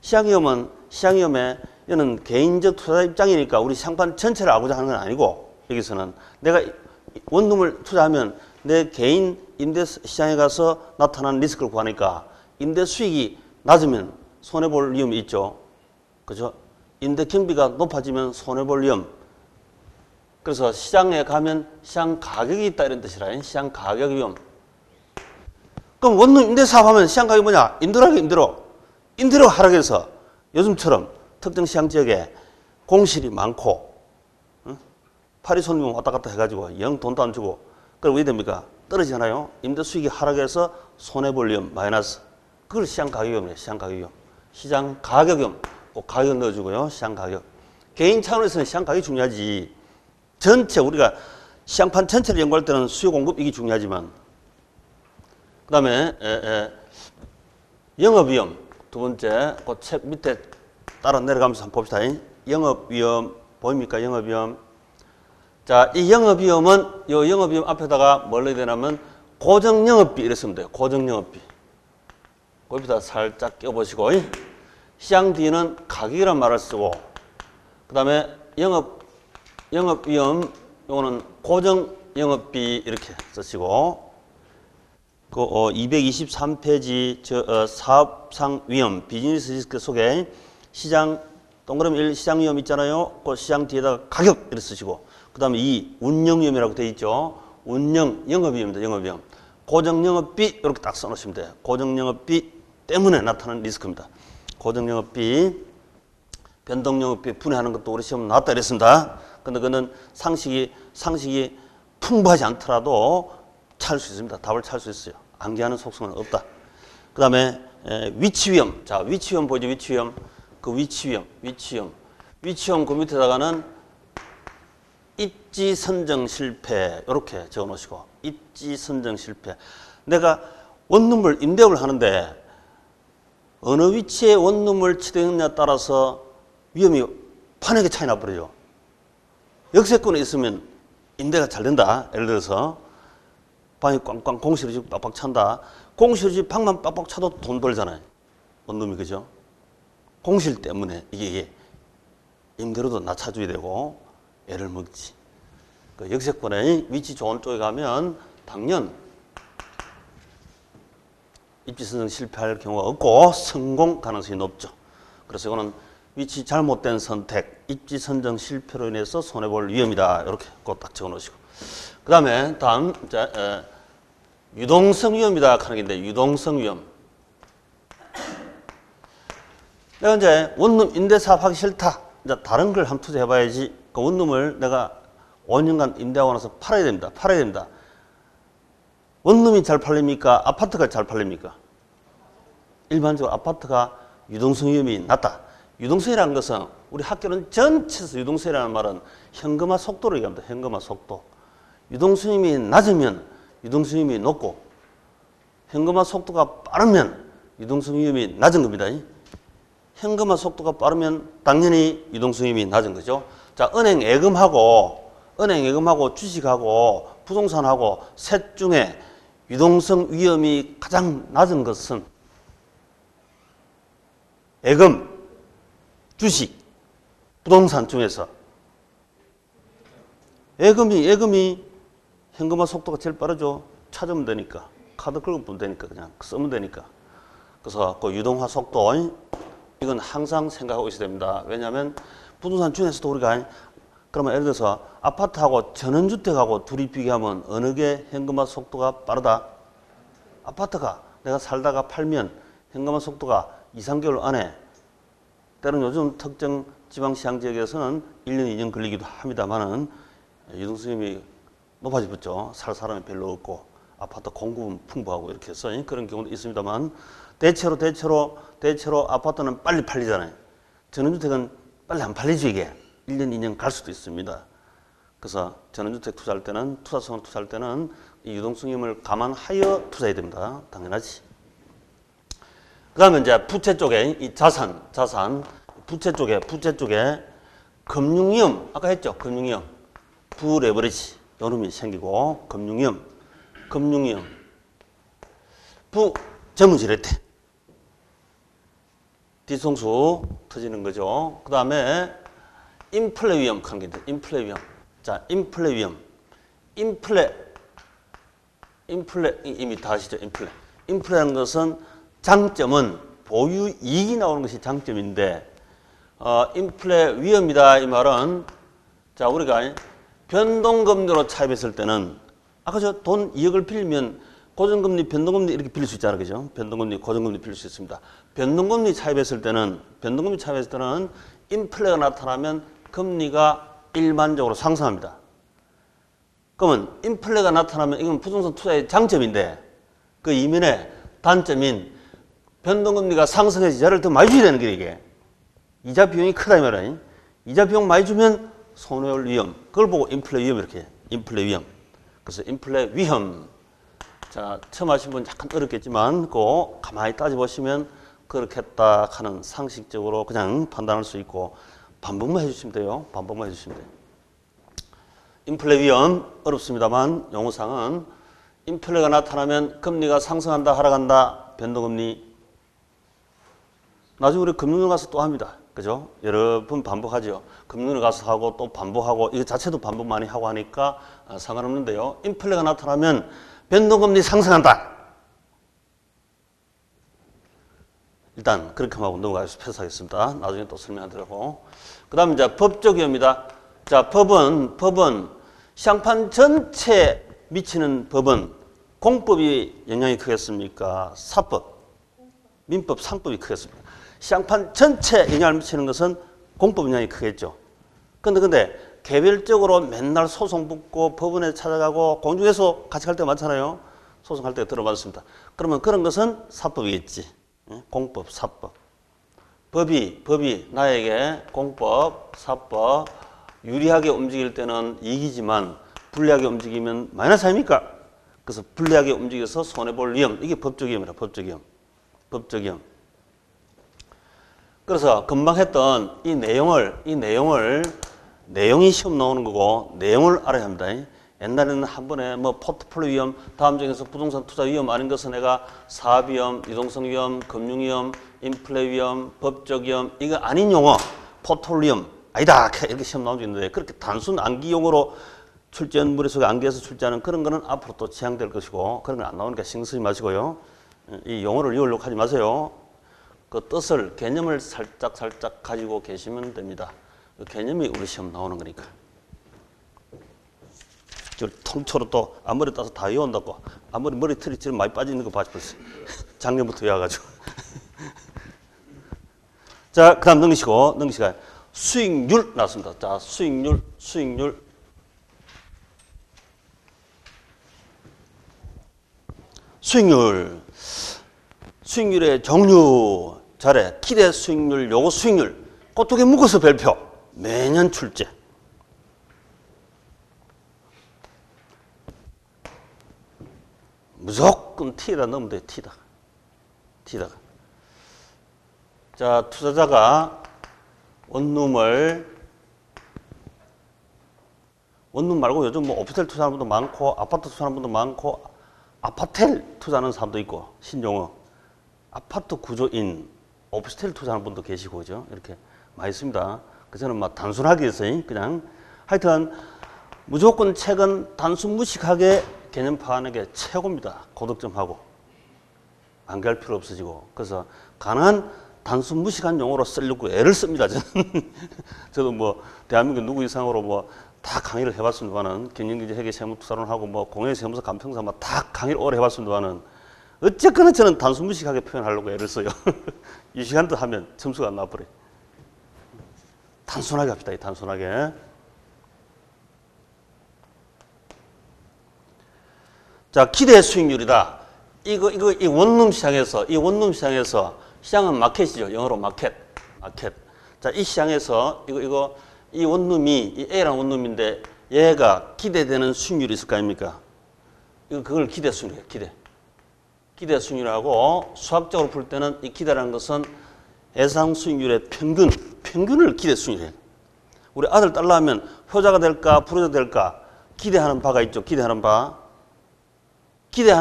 시장위험에, 이는 개인적 투자 입장이니까 우리 상판 전체를 알고자 하는 건 아니고, 여기서는 내가 원룸을 투자하면 내 개인 임대 시장에 가서 나타나는 리스크를 구하니까 임대 수익이 낮으면 손해볼 위험이 있죠. 그죠? 임대 경비가 높아지면 손해볼 위험. 그래서 시장에 가면 시장 가격이 있다 이런 뜻이라. 시장 가격 위험. 그럼 원룸 임대 사업하면 시장 가격이 뭐냐? 임대료 하락해서 요즘처럼 특정 시장 지역에 공실이 많고, 파리 손님 왔다 갔다 해가지고 영 돈도 안 주고, 그럼 왜 됩니까? 떨어지잖아요. 임대 수익이 하락해서 손해볼 위험 마이너스. 그걸 시장 가격이요. 시장 가격이요. 시장 가격이요. 꼭 가격 넣어주고요. 시장 가격. 개인 차원에서는 시장 가격이 중요하지. 전체 우리가 시장판 전체를 연구할 때는 수요 공급 이게 중요하지만, 그 다음에 영업위험 두 번째 그 책 밑에 따라 내려가면서 한번 봅시다. 영업위험 보입니까? 영업위험. 자, 이 영업위험은 이 영업위험 앞에다가 뭘 넣어야 되냐면 고정영업비 이랬 쓰면 돼요. 고정영업비. 거기다 살짝 껴보시고 시장 뒤는 가격이란 말을 쓰고 그 다음에 영업위험 요거는 고정영업비 이렇게 쓰시고 그 223페이지 사업상 위험 비즈니스 리스크 속에 시장 동그라미 1 시장 위험 있잖아요. 그 시장 뒤에다가 가격 이렇게 쓰시고 그 다음에 2 운영위험이라고 되어 있죠. 영업위험입니다. 영업위험. 고정영업비 이렇게 딱 써놓으시면 돼요. 고정영업비 때문에 나타나는 리스크입니다. 고정영업비, 변동영업비 분해하는 것도 우리 시험 나왔다 이랬습니다. 근데 그거는 상식이 풍부하지 않더라도 찾을 수 있습니다. 답을 찾을 수 있어요. 암기하는 속성은 없다. 그 다음에 위치위험. 자, 위치위험 보이죠? 위치위험. 그 위치위험 그 밑에다가는 입지 선정 실패 이렇게 적어 놓으시고 입지 선정 실패. 내가 원룸을 임대업을 하는데 어느 위치에 원룸을 취득했냐에 따라서 위험이 판하게 차이 나버리죠. 역세권에 있으면 임대가 잘 된다. 예를 들어서 방이 꽝꽝 공실의 집 빡빡 찬다. 공실의 집 방만 빡빡 차도 돈 벌잖아요. 원룸이 그죠? 공실 때문에 이게 임대료도 낮춰줘야 되고 애를 먹지. 그 역세권에 위치 좋은 쪽에 가면 당연 입지 선정 실패할 경우가 없고 성공 가능성이 높죠. 그래서 이거는 위치 잘못된 선택, 입지 선정 실패로 인해서 손해볼 위험이다. 이렇게 꼭 딱 적어 놓으시고. 그 다음에 다음 유동성 위험이다 하는 게 있는데 유동성 위험. 내가 이제 원룸 임대사업 하기 싫다. 이제 다른 걸 한번 투자해봐야지. 그 원룸을 내가 5년간 임대하고 나서 팔아야 됩니다. 원룸이 잘 팔립니까? 아파트가 잘 팔립니까? 일반적으로 아파트가 유동성 위험이 낮다. 유동성이라는 것은 우리 학교는 전체에서 유동성이라는 말은 현금화 속도를 얘기합니다. 현금화 속도. 유동성 위험이 낮으면 유동성 위험이 높고 현금화 속도가 빠르면 유동성 위험이 낮은 겁니다. 현금화 속도가 빠르면 당연히 유동성 위험이 낮은 거죠. 자, 은행 예금하고 주식하고 부동산하고 셋 중에 유동성 위험이 가장 낮은 것은 예금, 주식, 부동산 중에서 예금이 현금화 속도가 제일 빠르죠. 찾으면 되니까. 카드 긁으면 되니까 그냥 쓰면 되니까. 그래서 그 유동화 속도 이건 항상 생각하고 있어야 됩니다. 왜냐하면 부동산 중에서도 우리가 그러면 예를 들어서 아파트하고 전원주택하고 둘이 비교하면 어느 게 현금화 속도가 빠르다? 아파트가 내가 살다가 팔면 현금화 속도가 2, 3개월 안에 때로는 요즘 특정 지방시장지역에서는 1년, 2년 걸리기도 합니다만은 유동성이 높아지겠죠. 살 사람이 별로 없고 아파트 공급은 풍부하고 이렇게 해서 그런 경우도 있습니다만 대체로 아파트는 빨리 팔리잖아요. 전원주택은 빨리 안 팔리죠 이게. 1년, 2년 갈 수도 있습니다. 그래서 전원주택 투자할 때는 투자성을 투자할 때는 이 유동성임을 감안하여 투자해야 됩니다. 당연하지. 그 다음에 이제 부채 쪽에 이 자산, 부채 쪽에 금융위험, 아까 했죠? 금융위험. 부레버리지, 요놈이 생기고, 금융위험. 부재무지렛대. 뒤통수 터지는 거죠. 그 다음에 인플레 위험 하는 게 있는데, 인플레 위험. 자, 인플레 위험. 인플레 이미 다 아시죠? 인플레라는 것은 장점은 보유 이익이 나오는 것이 장점인데 인플레 위험이다 이 말은 자 우리가 변동금리로 차입했을 때는 아까 저 돈 2억을 빌리면 고정금리, 변동금리 이렇게 빌릴 수 있잖아요, 그죠? 변동금리, 고정금리 빌릴 수 있습니다. 변동금리 차입했을 때는 인플레가 나타나면 금리가 일반적으로 상승합니다. 그러면 인플레가 나타나면 이건 부동산 투자의 장점인데 그 이면에 단점인 변동금리가 상승해서 이자를 더 많이 줘야 되는 게 이게. 이자 비용이 크다 이 말이야. 이자 비용 많이 주면 손해올 위험. 그걸 보고 인플레 위험 이렇게. 인플레 위험. 그래서 인플레 위험. 자, 처음 하신 분 약간 어렵겠지만 그거 가만히 따져보시면 그렇겠다 하는 상식적으로 그냥 판단할 수 있고 반복만 해주시면 돼요. 반복만 해주시면 돼요. 인플레 위험 어렵습니다만 용어상은 인플레가 나타나면 금리가 상승한다 하락한다 변동금리. 나중에 우리 금융을 가서 또 합니다. 그죠? 여러 번 반복하죠. 금융을 가서 하고 또 반복하고 이거 자체도 반복 많이 하고 하니까 상관없는데요. 인플레가 나타나면 변동금리 상승한다. 일단 그렇게 하고 넘어가서 패스하겠습니다. 나중에 또 설명하더라고. 그 다음 이제 법적 위험입니다. 자, 법은 시장판 전체에 미치는 법은 공법이 영향이 크겠습니까? 사법, 민법, 상법이 크겠습니까? 시장판 전체에 영향을 미치는 것은 공법 영향이 크겠죠. 근데 개별적으로 맨날 소송 붙고 법원에 찾아가고 공중에서 같이 갈 때 많잖아요. 소송할 때 들어봤습니다. 그러면 그런 것은 사법이겠지. 공법, 사법. 법이 나에게 공법, 사법 유리하게 움직일 때는 이익이지만 불리하게 움직이면 마이너스 아닙니까? 그래서 불리하게 움직여서 손해볼 위험. 이게 법적 위험이라, 법적 위험. 법적 위험. 그래서 금방 했던 이 내용이 시험 나오는 거고 내용을 알아야 합니다. 옛날에는 한 번에 뭐 포트폴리오 위험, 다음 중에서 부동산 투자 위험 아닌 것은 내가 사업 위험, 유동성 위험, 금융 위험, 인플레 위험, 법적 위험 이거 아닌 용어 포트폴리오 위험 아니다 이렇게 시험 나온 적 있는데 그렇게 단순 암기 용어로 출제한 무리 속에 암기해서 출제하는 그런 거는 앞으로 또 지양될 것이고 그런 건 안 나오니까 신경 쓰지 마시고요. 이 용어를 이용하려고 하지 마세요. 그 뜻을 개념을 살짝 가지고 계시면 됩니다. 그 개념이 우리 시험 나오는 거니까. 통째로 또 앞머리 따서 다 외운다고. 앞머리 머리털이 지금 많이 빠지는 거 봐서 벌써. 작년부터 외워가지고. 자, 그 다음 넘기시고 수익률 나왔습니다. 자, 수익률. 수익률의 종류 잘해. 기대 수익률, 요거 수익률. 그 두 개 묶어서 발표. 매년 출제. 무조건 T에다 넣으면 돼. T다가. 자, 투자자가 원룸 말고 요즘 뭐 오피스텔 투자하는 분도 많고 아파트 투자하는 분도 많고 아파텔 투자하는 사람도 있고 신용어 아파트 구조인 오피스텔 투자하는 분도 계시고 그죠? 이렇게 많이 있습니다. 그래서 저는 막 단순하게 해서 그냥 하여튼 무조건 책은 단순 무식하게 개념 파악하는 게 최고입니다. 고득점하고 안 갈 필요 없어지고 그래서 가능한 단순 무식한 용어로 쓰려고 애를 씁니다. 저는 저도 뭐 대한민국 누구 이상으로 뭐 다 강의를 해봤습니다만은 경영경제 회계 세무투자론하고 뭐 공연 세무사 간평사 막 다 강의를 오래 해봤습니다만은 어쨌거나 저는 단순 무식하게 표현하려고 애를 써요. 이 시간도 하면 점수가 안 나와버려. 단순하게 합시다. 단순하게. 자, 기대 수익률이다. 이 원룸 시장에서 시장은 마켓이죠. 영어로 마켓. 자, 이 시장에서 이 원룸이 이 A라는 원룸인데 얘가 기대되는 수익률이 있을 거 아닙니까? 그걸 기대 수익률이에요. 기대 수익률하고 수학적으로 풀 때는 이 기대라는 것은 예상 수익률의 평균을 기대 수익률이에요. 우리 아들 딸 낳으면 효자가 될까 불효자가 될까 기대하는 바가 있죠. 기대하는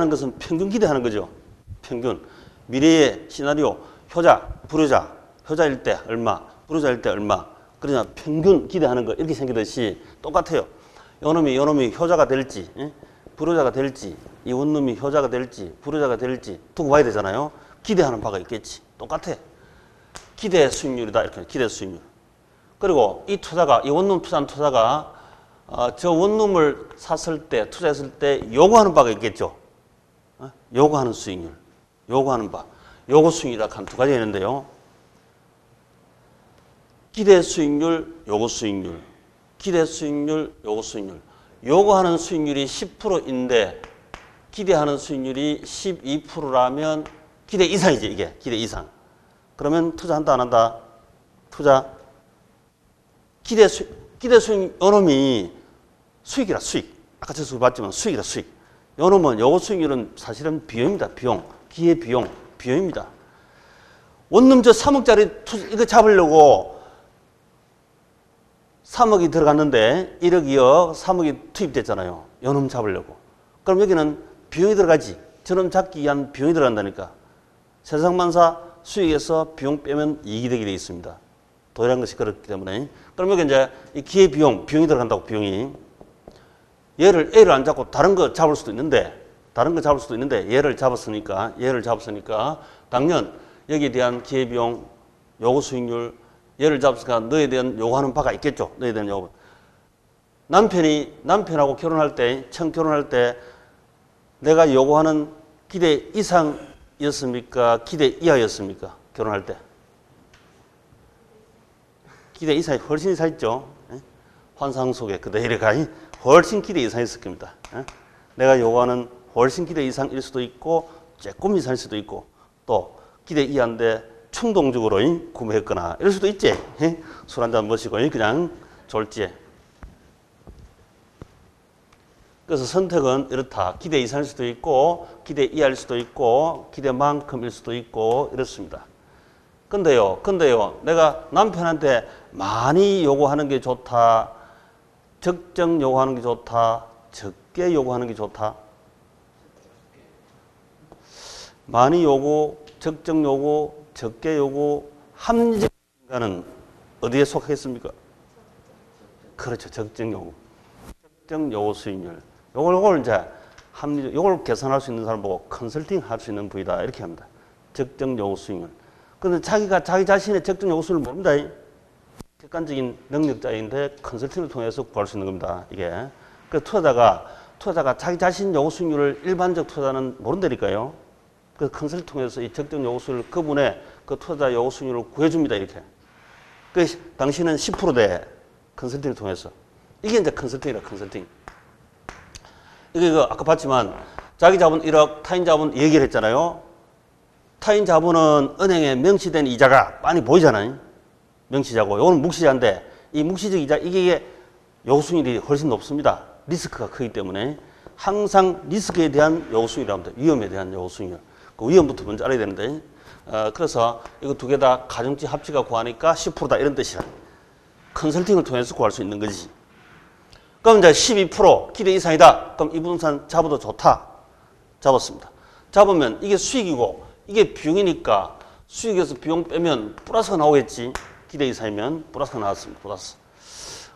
것은 평균 기대하는 거죠. 평균. 미래의 시나리오 효자, 불효자. 효자일 때 얼마, 불효자일 때 얼마. 그러냐 평균 기대하는 거 이렇게 생기듯이 똑같아요. 요놈이 효자가 될지 불효자가 될지 이 원룸이 효자가 될지 불효자가 될지 두고 봐야 되잖아요. 기대하는 바가 있겠지. 똑같아. 기대 수익률이다. 이렇게 기대 수익률. 그리고 이 원룸 투자한 투자가 저 원룸을 샀을 때 투자했을 때 요구하는 바가 있겠죠. 요구하는 수익률. 요구하는 바. 요구 수익률이라 한 두 가지가 있는데요. 기대 수익률, 요구 수익률. 기대 수익률, 요구 수익률. 요구하는 수익률이 10%인데 기대하는 수익률이 12%라면 기대 이상이지 이게. 기대 이상. 그러면 투자한다 안 한다? 투자. 기대 수익 요놈이 수익이라 수익. 아까 저 수익 봤지만 수익이라 수익. 요놈은 요구 수익률은 사실은 비용입니다. 비용. 기회 비용. 비용입니다. 원룸 저 3억짜리 이거 잡으려고 3억이 들어갔는데 1억, 2억, 3억이 투입됐잖아요. 요놈 잡으려고. 그럼 여기는 비용이 들어가지. 저놈 잡기 위한 비용이 들어간다니까. 세상만사 수익에서 비용 빼면 이익이 되게 되어 있습니다. 도이라는 것이 그렇기 때문에. 그럼 여기 이제 이 기회비용이 들어간다고, 비용이. 얘를 A를 안 잡고 다른 거 잡을 수도 있는데, 얘를 잡았으니까 당연 여기에 대한 기회비용, 요구 수익률, 얘를 잡았으니까 너에 대한 요구하는 바가 있겠죠. 너에 대한 요구. 남편하고 결혼할 때, 처음 결혼할 때 내가 요구하는 기대 이상이었습니까? 기대 이하였습니까? 결혼할 때. 기대 이상이 훨씬 이상했죠. 환상 속에 그대로 가 훨씬 기대 이상했을 겁니다. 내가 요구하는 훨씬 기대 이상일 수도 있고 조금 이상일 수도 있고 또 기대 이하인데 충동적으로 구매했거나 이럴 수도 있지. 술 한잔 마시고 그냥 졸지에. 그래서 선택은 이렇다. 기대 이상일 수도 있고 기대 이하일 수도 있고 기대만큼일 수도 있고 이렇습니다. 근데요 내가 남편한테 많이 요구하는 게 좋다, 적정 요구하는 게 좋다, 적게 요구하는 게 좋다. 많이 요구, 적정 요구, 적게 요구, 합리적 인간은 어디에 속하겠습니까? 그렇죠. 적정 요구. 적정 요구 수익률. 요걸 이제 합리적, 요걸 계산할 수 있는 사람 보고 컨설팅 할 수 있는 부위다. 이렇게 합니다. 적정 요구 수익률. 근데 자기가 자기 자신의 적정 요구 수익률을 모른다. 객관적인 능력자인데 컨설팅을 통해서 구할 수 있는 겁니다. 이게. 그래서 투자자가 자기 자신 요구 수익률을 일반적 투자자는 모른다니까요. 그래서 컨설팅 통해서 이 적정 요구 수익률 그분의 그 투자자 요구 수익률을 구해줍니다. 이렇게. 그래서 당신은 10%대 컨설팅을 통해서. 이게 이제 컨설팅이라 컨설팅. 이게 아까 봤지만 자기 자본 1억, 타인 자본 얘기를 했잖아요. 타인 자본은 은행에 명시된 이자가 많이 보이잖아요. 명시자고. 이거는 묵시자인데 이 묵시적 이자 이게 요구 수익률이 훨씬 높습니다. 리스크가 크기 때문에 항상 리스크에 대한 요구 수익률이라고 합니다. 위험에 대한 요구 수익률. 그 위험부터 먼저 알아야 되는데 그래서 이거 두 개 다 가중치 합치가 구하니까 10%다 이런 뜻이라. 컨설팅을 통해서 구할 수 있는 거지. 그럼 이제 12% 기대 이상이다. 그럼 이 부동산 잡아도 좋다. 잡았습니다. 잡으면 이게 수익이고 이게 비용이니까 수익에서 비용 빼면 플러스가 나오겠지. 기대 이상이면 플러스가 나왔습니다. 플러스.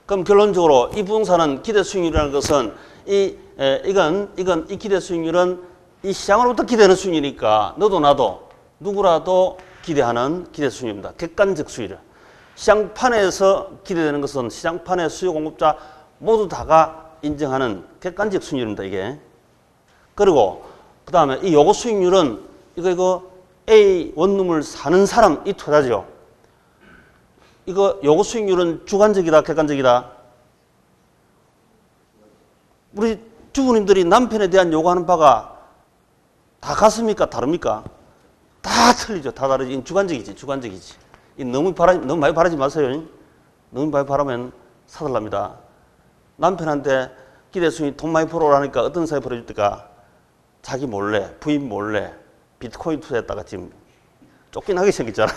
그럼 결론적으로 이 부동산은 기대 수익률이라는 것은 이건 이 기대 수익률은 이 시장으로부터 기대하는 수익이니까 너도 나도 누구라도 기대하는 기대 수익률입니다. 객관적 수익률. 시장판에서 기대되는 것은 시장판의 수요 공급자 모두 다가 인정하는 객관적 수익률입니다. 이게. 그리고 그 다음에 이 요구 수익률은 이거 A 원룸을 사는 사람 이 투자죠. 이거 요구 수익률은 주관적이다, 객관적이다. 우리 주부님들이 남편에 대한 요구하는 바가 다 같습니까? 다릅니까? 다 틀리죠. 다 다르지. 주관적이지, 주관적이지. 너무 많이 바라지 마세요. 너무 많이 바라면 사달랍니다. 남편한테 기대 수익 돈 많이 벌어오라니까 어떤 사람이 벌어줄 때가 자기 몰래, 부인 몰래 비트코인 투자했다가 지금 쫓겨나게 생겼잖아.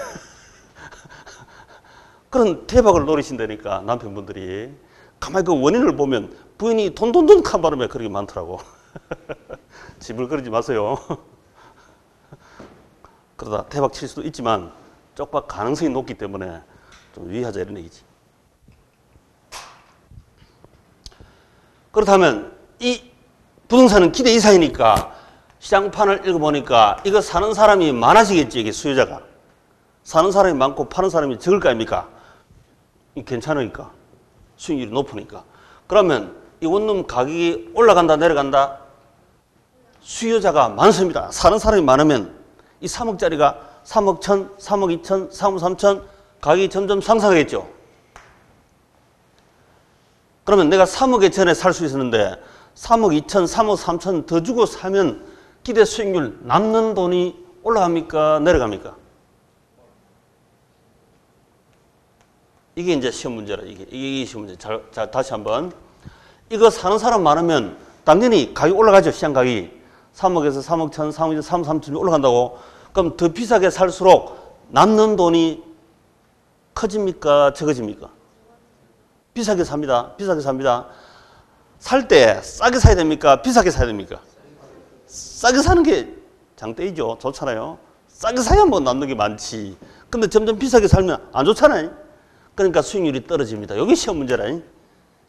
그런 대박을 노리신다니까 남편분들이. 가만히 그 원인을 보면 부인이 돈 칸 바람에 그렇게 많더라고. 집을 그러지 마세요. 그러다 대박 칠 수도 있지만 쪽박 가능성이 높기 때문에 좀 유의하자 이런 얘기지. 그렇다면 이 부동산은 기대 이상이니까 시장판을 읽어보니까 이거 사는 사람이 많아지겠지. 이게 수요자가. 사는 사람이 많고 파는 사람이 적을 거 아닙니까? 괜찮으니까. 수익률이 높으니까. 그러면 이 원룸 가격이 올라간다 내려간다? 수요자가 많습니다. 사는 사람이 많으면 이 3억짜리가 3억 1천, 3억 2천, 3억 3천 가격이 점점 상승하겠죠. 그러면 내가 3억에 전에 살 수 있었는데 3억 2천, 3억 3천 더 주고 사면 기대 수익률 남는 돈이 올라갑니까? 내려갑니까? 이게 이제 시험 문제라. 이게 시험 문제. 자, 다시 한번. 이거 사는 사람 많으면 당연히 가격이 올라가죠. 시장 가격이. 3억에서 3억 1천, 3억 2천, 3억 3천 올라간다고. 그럼 더 비싸게 살수록 남는 돈이 커집니까? 적어집니까? 비싸게 삽니다. 비싸게 삽니다. 살 때 싸게 사야 됩니까? 비싸게 사야 됩니까? 싸게 사는 게 장땡이죠. 좋잖아요. 싸게 사야 뭐 남는 게 많지. 근데 점점 비싸게 살면 안 좋잖아요. 그러니까 수익률이 떨어집니다. 여기 시험 문제라.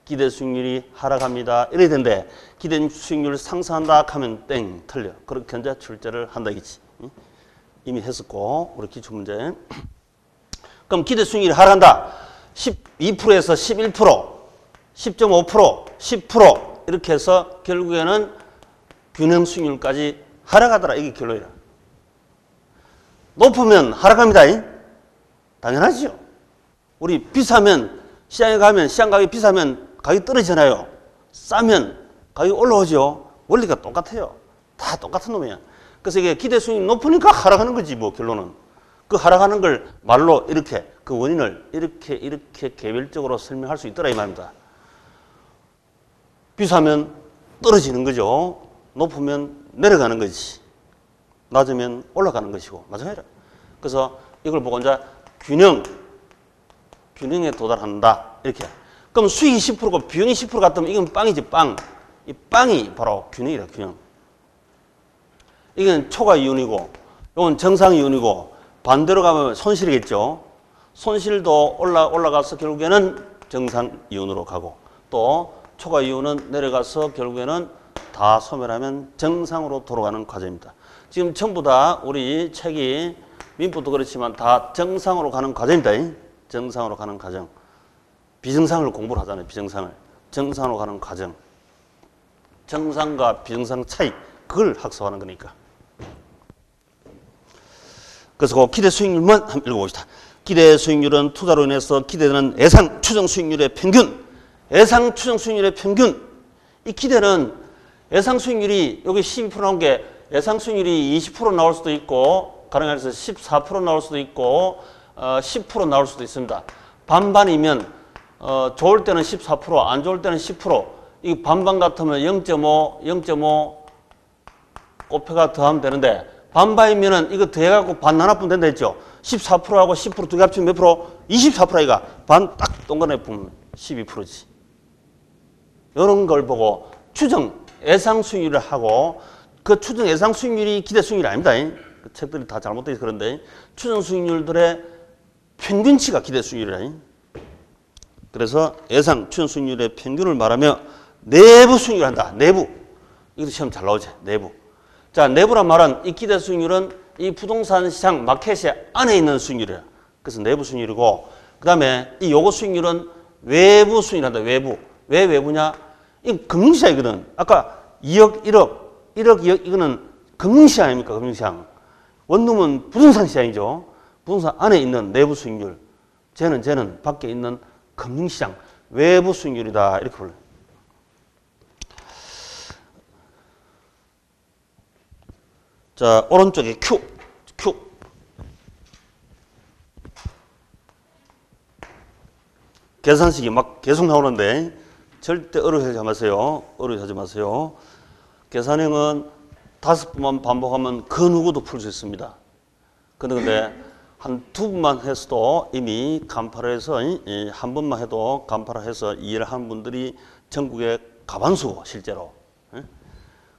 기대 수익률이 하락합니다. 이래야 되는데 기대 수익률 상승한다 하면 땡 틀려. 그렇게 현재 출제를 한다 이지. 이미 했었고 우리 기출문제. 그럼 기대 수익률이 하락한다. 12%에서 11%, 10.5%, 10% 이렇게 해서 결국에는 균형 수익률까지 하락하더라. 이게 결론이라. 높으면 하락합니다. 당연하죠. 우리 비싸면 시장에 가면 시장 가격이 비싸면 가격이 떨어지잖아요. 싸면 가격이 올라오죠. 원리가 똑같아요. 다 똑같은 놈이야. 그래서 이게 기대 수익률이 높으니까 하락하는 거지 뭐 결론은. 그 하락하는 걸 말로 이렇게 그 원인을 이렇게 개별적으로 설명할 수 있더라 이 말입니다. 비싸면 떨어지는 거죠. 높으면 내려가는 거지. 낮으면 올라가는 것이고 마찬가지라. 그래서 이걸 보고 이제 균형에 도달한다 이렇게. 그럼 수익이 10%고 비용이 10% 같으면 이건 빵이지 빵. 이 빵이 바로 균형이다 균형. 이건 초과 이윤이고 이건 정상 이윤이고 반대로 가면 손실이겠죠. 손실도 올라가서 결국에는 정상 이윤으로 가고 또 초과 이윤은 내려가서 결국에는 다 소멸하면 정상으로 돌아가는 과정입니다. 지금 전부 다 우리 책이 민법도 그렇지만 다 정상으로 가는 과정입니다. 정상으로 가는 과정. 비정상을 공부를 하잖아요. 비정상을. 정상으로 가는 과정. 정상과 비정상 차이. 그걸 학습하는 거니까. 그래서 그 기대 수익률만 한번 읽어봅시다. 기대 수익률은 투자로 인해서 기대되는 예상 추정 수익률의 평균. 예상 추정 수익률의 평균. 이 기대는 예상 수익률이 여기 12% 나온 게 예상 수익률이 20% 나올 수도 있고 가능해서 14% 나올 수도 있고 10% 나올 수도 있습니다. 반반이면 좋을 때는 14%, 안 좋을 때는 10%. 이 반반 같으면 0.5 곱해가 더하면 되는데 반반이면은 이거 더해갖고 반 나눠보면 된다 했죠. 14%하고 10% 두 개 합치면 몇 프로? 24%이가 반 딱 동그라미 보면 12%지. 이런 걸 보고 추정 예상 수익률을 하고 그 추정 예상 수익률이 기대 수익률이 아닙니다. 그 책들이 다 잘못되어 있어서 그런데 추정 수익률들의 평균치가 기대 수익률이라. 그래서 예상 추정 수익률의 평균을 말하며 내부 수익률을 한다. 내부. 이것도 시험 잘 나오지. 내부. 자, 내부란 말은 이 기대 수익률은 이 부동산 시장 마켓의 안에 있는 수익률이야. 그래서 내부 수익률이고 그 다음에 이 요거 수익률은 외부 수익률한다. 외부. 왜 외부냐? 이 금융시장이거든. 아까 2억, 1억, 2억 이거는 금융시장 아닙니까? 금융시장. 원룸은 부동산 시장이죠. 부동산 안에 있는 내부 수익률. 쟤는 밖에 있는 금융시장. 외부 수익률이다. 이렇게 불러요. 자, 오른쪽에 Q. 계산식이 막 계속 나오는데 절대 어려워하지 마세요. 어려워하지 마세요. 계산형은 5번만 반복하면 그 누구도 풀 수 있습니다. 근데 한 2번만 했어도 이미 간파를 해서 한 번만 해도 간파를 해서 이해를 하는 분들이 전국에 가반수고 실제로.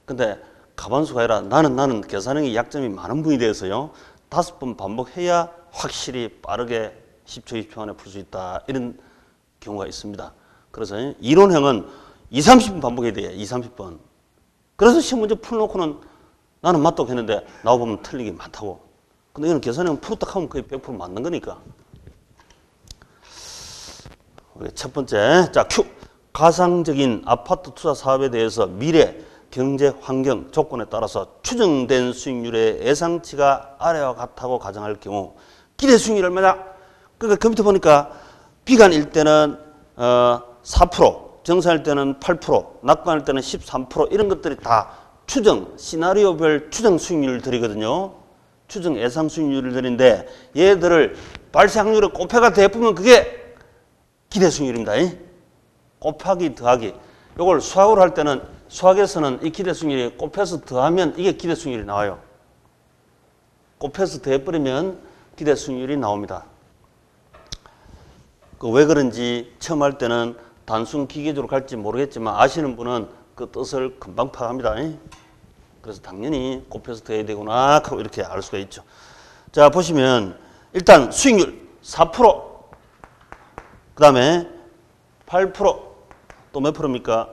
근데 가반수가 아니라 나는 계산형이 약점이 많은 분이 되어서요. 5번 반복해야 확실히 빠르게 10초, 20초 안에 풀 수 있다. 이런 경우가 있습니다. 그래서 이론형은 20, 30번 반복해야 돼요. 20, 30번. 그래서 시험 문제 풀어놓고는 나는 맞다고 했는데 나와보면 틀린 게 많다고. 근데 이건 계산형 풀었다 하면 거의 100% 맞는 거니까. 첫 번째, 자, Q. 가상적인 아파트 투자 사업에 대해서 미래 경제 환경 조건에 따라서 추정된 수익률의 예상치가 아래와 같다고 가정할 경우 기대 수익률이 얼마냐? 그러니까 그 밑에 보니까 비관일 때는 4%, 정상일 때는 8%, 낙관일 때는 13% 이런 것들이 다 추정, 시나리오별 추정 수익률들이거든요. 추정 예상 수익률들인데 얘들을 발생 확률에 곱해가 대보면 그게 기대 수익률입니다. 곱하기 더하기. 이걸 수학으로 할 때는 수학에서는 이 기대 수익률이 곱해서 더하면 이게 기대 수익률이 나와요. 곱해서 더해버리면 기대 수익률이 나옵니다. 그 왜 그런지 처음 할 때는 단순 기계적으로 갈지 모르겠지만 아시는 분은 그 뜻을 금방 파악합니다. 그래서 당연히 곱해서 더해야 되구나 하고 이렇게 알 수가 있죠. 자, 보시면 일단 수익률 4%, 그 다음에 8%, 또 몇 프로입니까?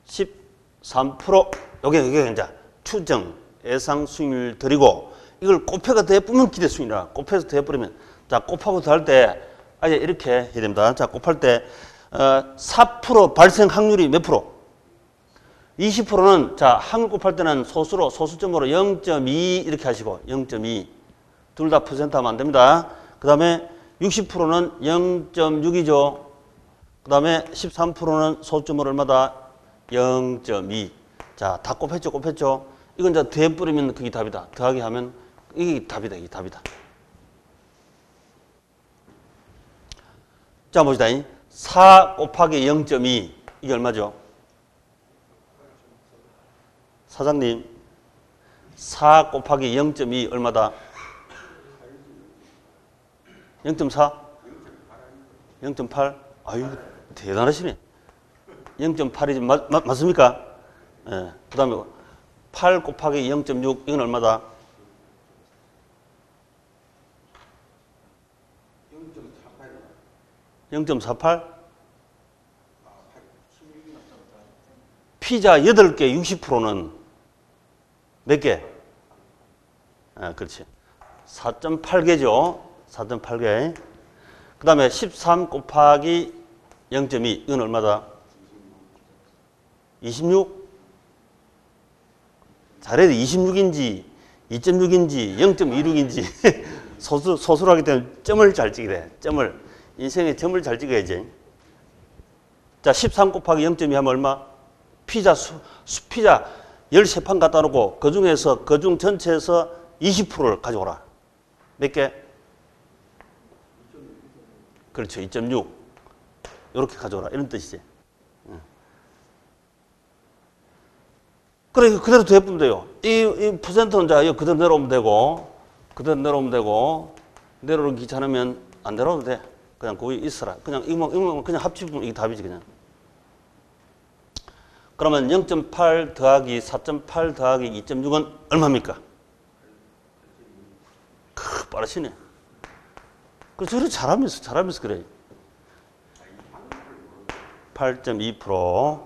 13%. 요게 이제 추정, 예상 수익률 드리고 이걸 곱해가 더해보면 기대 수익률이라. 곱해서 더해버리면, 자, 곱하고 더할 때 아예 이렇게 해야 됩니다. 자, 곱할 때 4% 발생 확률이 몇 프로? 20%는 자, 확률 곱할 때는 소수점으로 0.2 이렇게 하시고 0.2 둘 다 퍼센트 하면 안 됩니다. 그 다음에 60%는 0.6이죠. 그 다음에 13%는 소수점으로 얼마다? 0.2. 자, 다 곱했죠. 이건 이제 더해버리면 그게 답이다. 더하기 하면 이게 답이다. 이게 답이다. 자, 봅시다. 4 곱하기 0.2 이게 얼마죠? 사장님, 4 곱하기 0.2 얼마다? 0.4? 0.8? 아유, 대단하시네. 0.8이지 맞습니까? 예. 그 다음에 8 곱하기 0.6 이건 얼마다? 0.48? 피자 8개 60%는 몇 개? 아, 그렇지. 4.8개죠. 4.8개. 그 다음에 13 곱하기 0.2 이건 얼마다? 26? 잘해야 돼. 26인지 2.6인지 0.26인지 소수로 하기 때문에 점을 잘 찍게 돼. 점을. 인생에 점을 잘 찍어야지. 자, 13 곱하기 0.2 하면 얼마? 피자 피자 13판 갖다 놓고 그중 전체에서 20%를 가져오라. 몇 개? 그렇죠. 2.6. 이렇게 가져오라. 이런 뜻이지. 그래, 그대로 더해보면 돼요. 이 퍼센트는 자, 이거 그대로 내려오면 되고, 내려오기 귀찮으면 안 내려오도 돼. 그냥 거기 있어라. 그냥 이거만 그냥 합치면 이게 답이지, 그냥. 그러면 0.8 더하기 4.8 더하기 2.6은 얼마입니까? 빠르시네. 그 저를 잘하면서 그래. 8.2%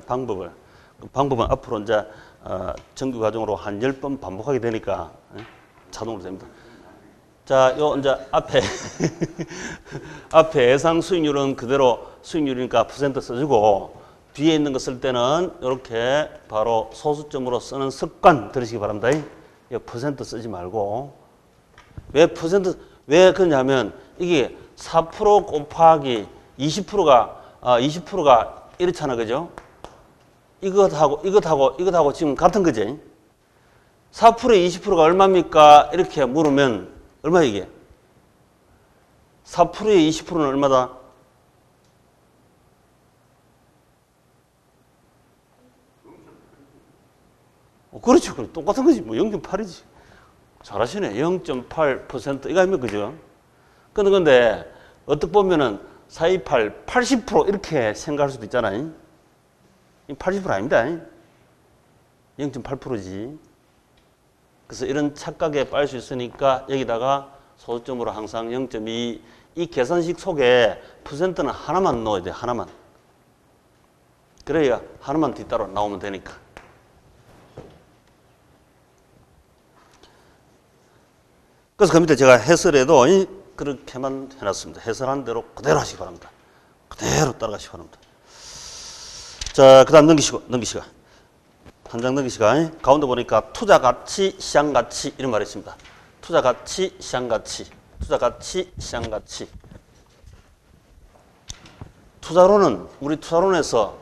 방법은 앞으로 이제 정규 과정으로 한 10번 반복하게 되니까 자동으로 됩니다. 자, 요 이제 앞에 예상 수익률은 그대로 수익률이니까 퍼센트 써주고 뒤에 있는 거 쓸 때는 이렇게 바로 소수점으로 쓰는 습관 들으시기 바랍니다. 이 퍼센트 쓰지 말고 왜 그러냐면 이게 4% 곱하기 20%가 이렇잖아, 그죠? 이것하고 지금 같은 거지. 4%에 20%가 얼마입니까? 이렇게 물으면 얼마 이게? 4%에 20%는 얼마다? 그렇죠. 똑같은 거지. 뭐 0.8이지. 잘하시네. 0.8% 이거 아니면 그죠? 근데 어떻게 보면은 428, 80% 이렇게 생각할 수도 있잖아요. 80% 아닙니다. 0.8%지. 그래서 이런 착각에 빠질 수 있으니까 여기다가 소수점으로 항상 0.2 이 계산식 속에 퍼센트는 하나만 넣어야 돼. 하나만. 그래야 하나만 뒤따라 나오면 되니까. 그래서 그 밑에 제가 해설에도 그렇게만 해놨습니다. 해설한 대로 그대로 하시기 바랍니다. 그대로 따라가시기 바랍니다. 자, 그 다음 넘기시고. 한 장 넘기시가. 가운데 보니까 투자가치, 시장가치 이런 말이 있습니다. 투자가치, 시장가치. 우리 투자론에서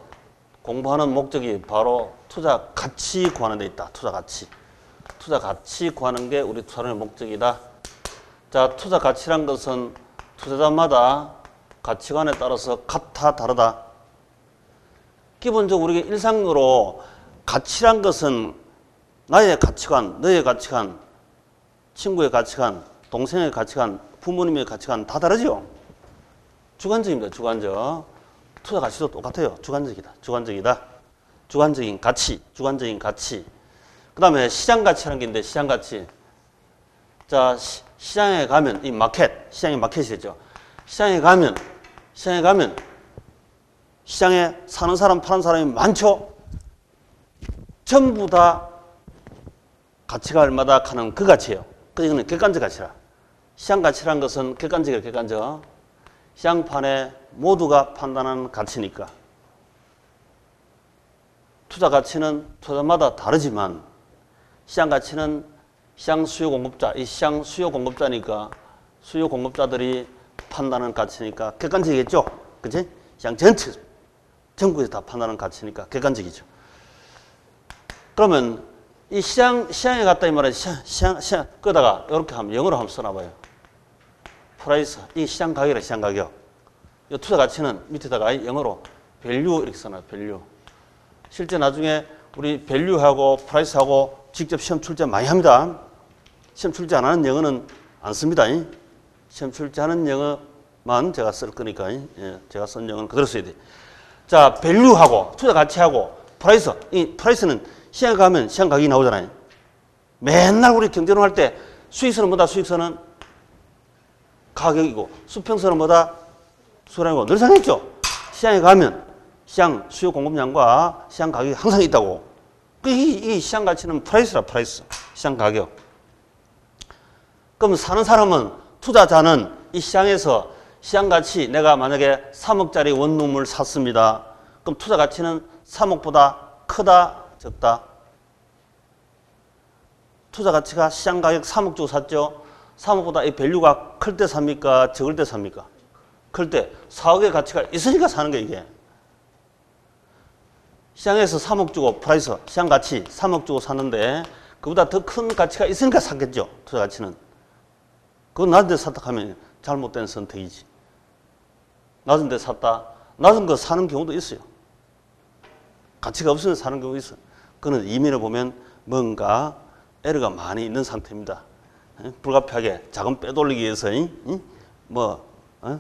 공부하는 목적이 바로 투자 가치 구하는 데 있다. 투자 가치 구하는 게 우리 투자론의 목적이다. 자, 투자 가치란 것은 투자자마다 가치관에 따라서 같아, 다르다. 기본적으로 우리가 일상으로 가치란 것은 나의 가치관, 너의 가치관, 친구의 가치관, 동생의 가치관, 부모님의 가치관 다 다르죠. 주관적입니다. 주관적. 투자 가치도 똑같아요. 주관적이다. 주관적이다. 주관적인 가치. 주관적인 가치. 그 다음에 시장 가치라는 게 있는데 시장 가치. 자, 시장에 가면 이 마켓. 시장에 마켓이 되죠. 시장에 가면 시장에 사는 사람 파는 사람이 많죠. 전부 다 가치가 얼마다 하는 그 가치예요. 그래서 이거는 객관적 가치라. 시장 가치라는 것은 객관적이에요. 객관적. 시장판에 모두가 판단하는 가치니까. 투자 가치는 투자마다 다르지만 시장 가치는 시장 수요 공급자, 이 시장 수요 공급자니까 수요 공급자들이 판단하는 가치니까 객관적이겠죠. 그치? 시장 전체, 전국에서 다 판단하는 가치니까 객관적이죠. 그러면 이 시장에 갔다 이 말이야. 시장, 그러다가 이렇게 하면 영어로 한번 써놔봐요. 프라이스, 이 시장 가격이라 시장 가격. 이 투자 가치는 밑에다가 영어로 밸류 이렇게 써놔요. 밸류. 실제 나중에 우리 밸류하고 프라이스하고 직접 시험 출제 많이 합니다. 시험 출제 안 하는 영어는 안 씁니다. 시험 출제하는 영어만 제가 쓸 거니까 제가 쓴 영어는 그대로 써야 돼. 자, 밸류하고 투자 가치하고 프라이스. 이 프라이스는 시장에 가면 시장 가격이 나오잖아요. 맨날 우리 경제론 할 때 수익선은 뭐다? 수익선은 가격이고 수평선은 뭐다? 수량이고 늘 상했죠. 시장에 가면 시장 수요 공급량과 시장 가격이 항상 있다고. 이 시장 가치는 프라이스라 프라이스. 시장 가격. 그럼 사는 사람은 투자자는 이 시장에서 시장 가치 내가 만약에 3억짜리 원룸을 샀습니다. 그럼 투자 가치는 3억보다 크다 적다? 투자 가치가 시장 가격 3억 주고 샀죠. 3억보다 이 밸류가 클 때 삽니까? 적을 때 삽니까? 클 때 4억의 가치가 있으니까 사는 게 이게. 시장에서 3억 주고 프라이스, 시장 가치 3억 주고 샀는데 그보다 더 큰 가치가 있으니까 샀겠죠. 투자 가치는. 그건 낮은 데 샀다 하면 잘못된 선택이지. 낮은 데 샀다. 낮은 거 사는 경우도 있어요. 가치가 없으면 사는 경우도 있어요. 그거는 이면에 보면 뭔가 에러가 많이 있는 상태입니다. 불가피하게 자금 빼돌리기 위해서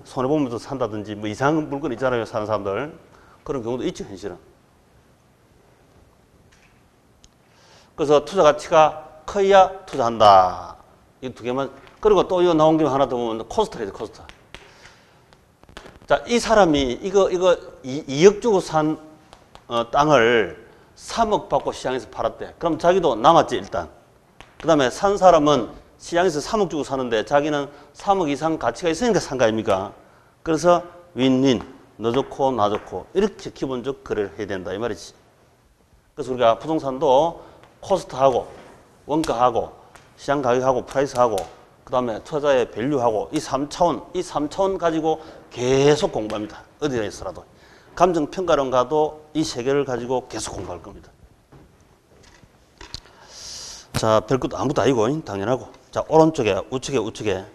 손해보면서 산다든지 뭐 이상한 물건 있잖아요. 사는 사람들. 그런 경우도 있죠. 현실은. 그래서 투자 가치가 커야 투자한다. 이 두 개만. 그리고 또 이거 나온 김에 하나 더 보면 코스트가 있어요. 코스트. 자, 이 사람이 이거 2억 주고 산 땅을 3억 받고 시장에서 팔았대. 그럼 자기도 남았지 일단. 그 다음에 산 사람은 시장에서 3억 주고 사는데 자기는 3억 이상 가치가 있으니까 산 거 아닙니까? 그래서 윈윈, 너 좋고 나 좋고 이렇게 기본적 거래를 해야 된다 이 말이지. 그래서 우리가 부동산도 코스트하고 원가하고 시장 가격하고 프라이스하고 그 다음에 투자자의 밸류하고 이 3차원 가지고 계속 공부합니다. 어디에 있어라도. 감정평가론 가도 이 세 개를 가지고 계속 공부할 겁니다. 자, 별것도 아무것도 아니고 당연하고. 자, 오른쪽에 우측에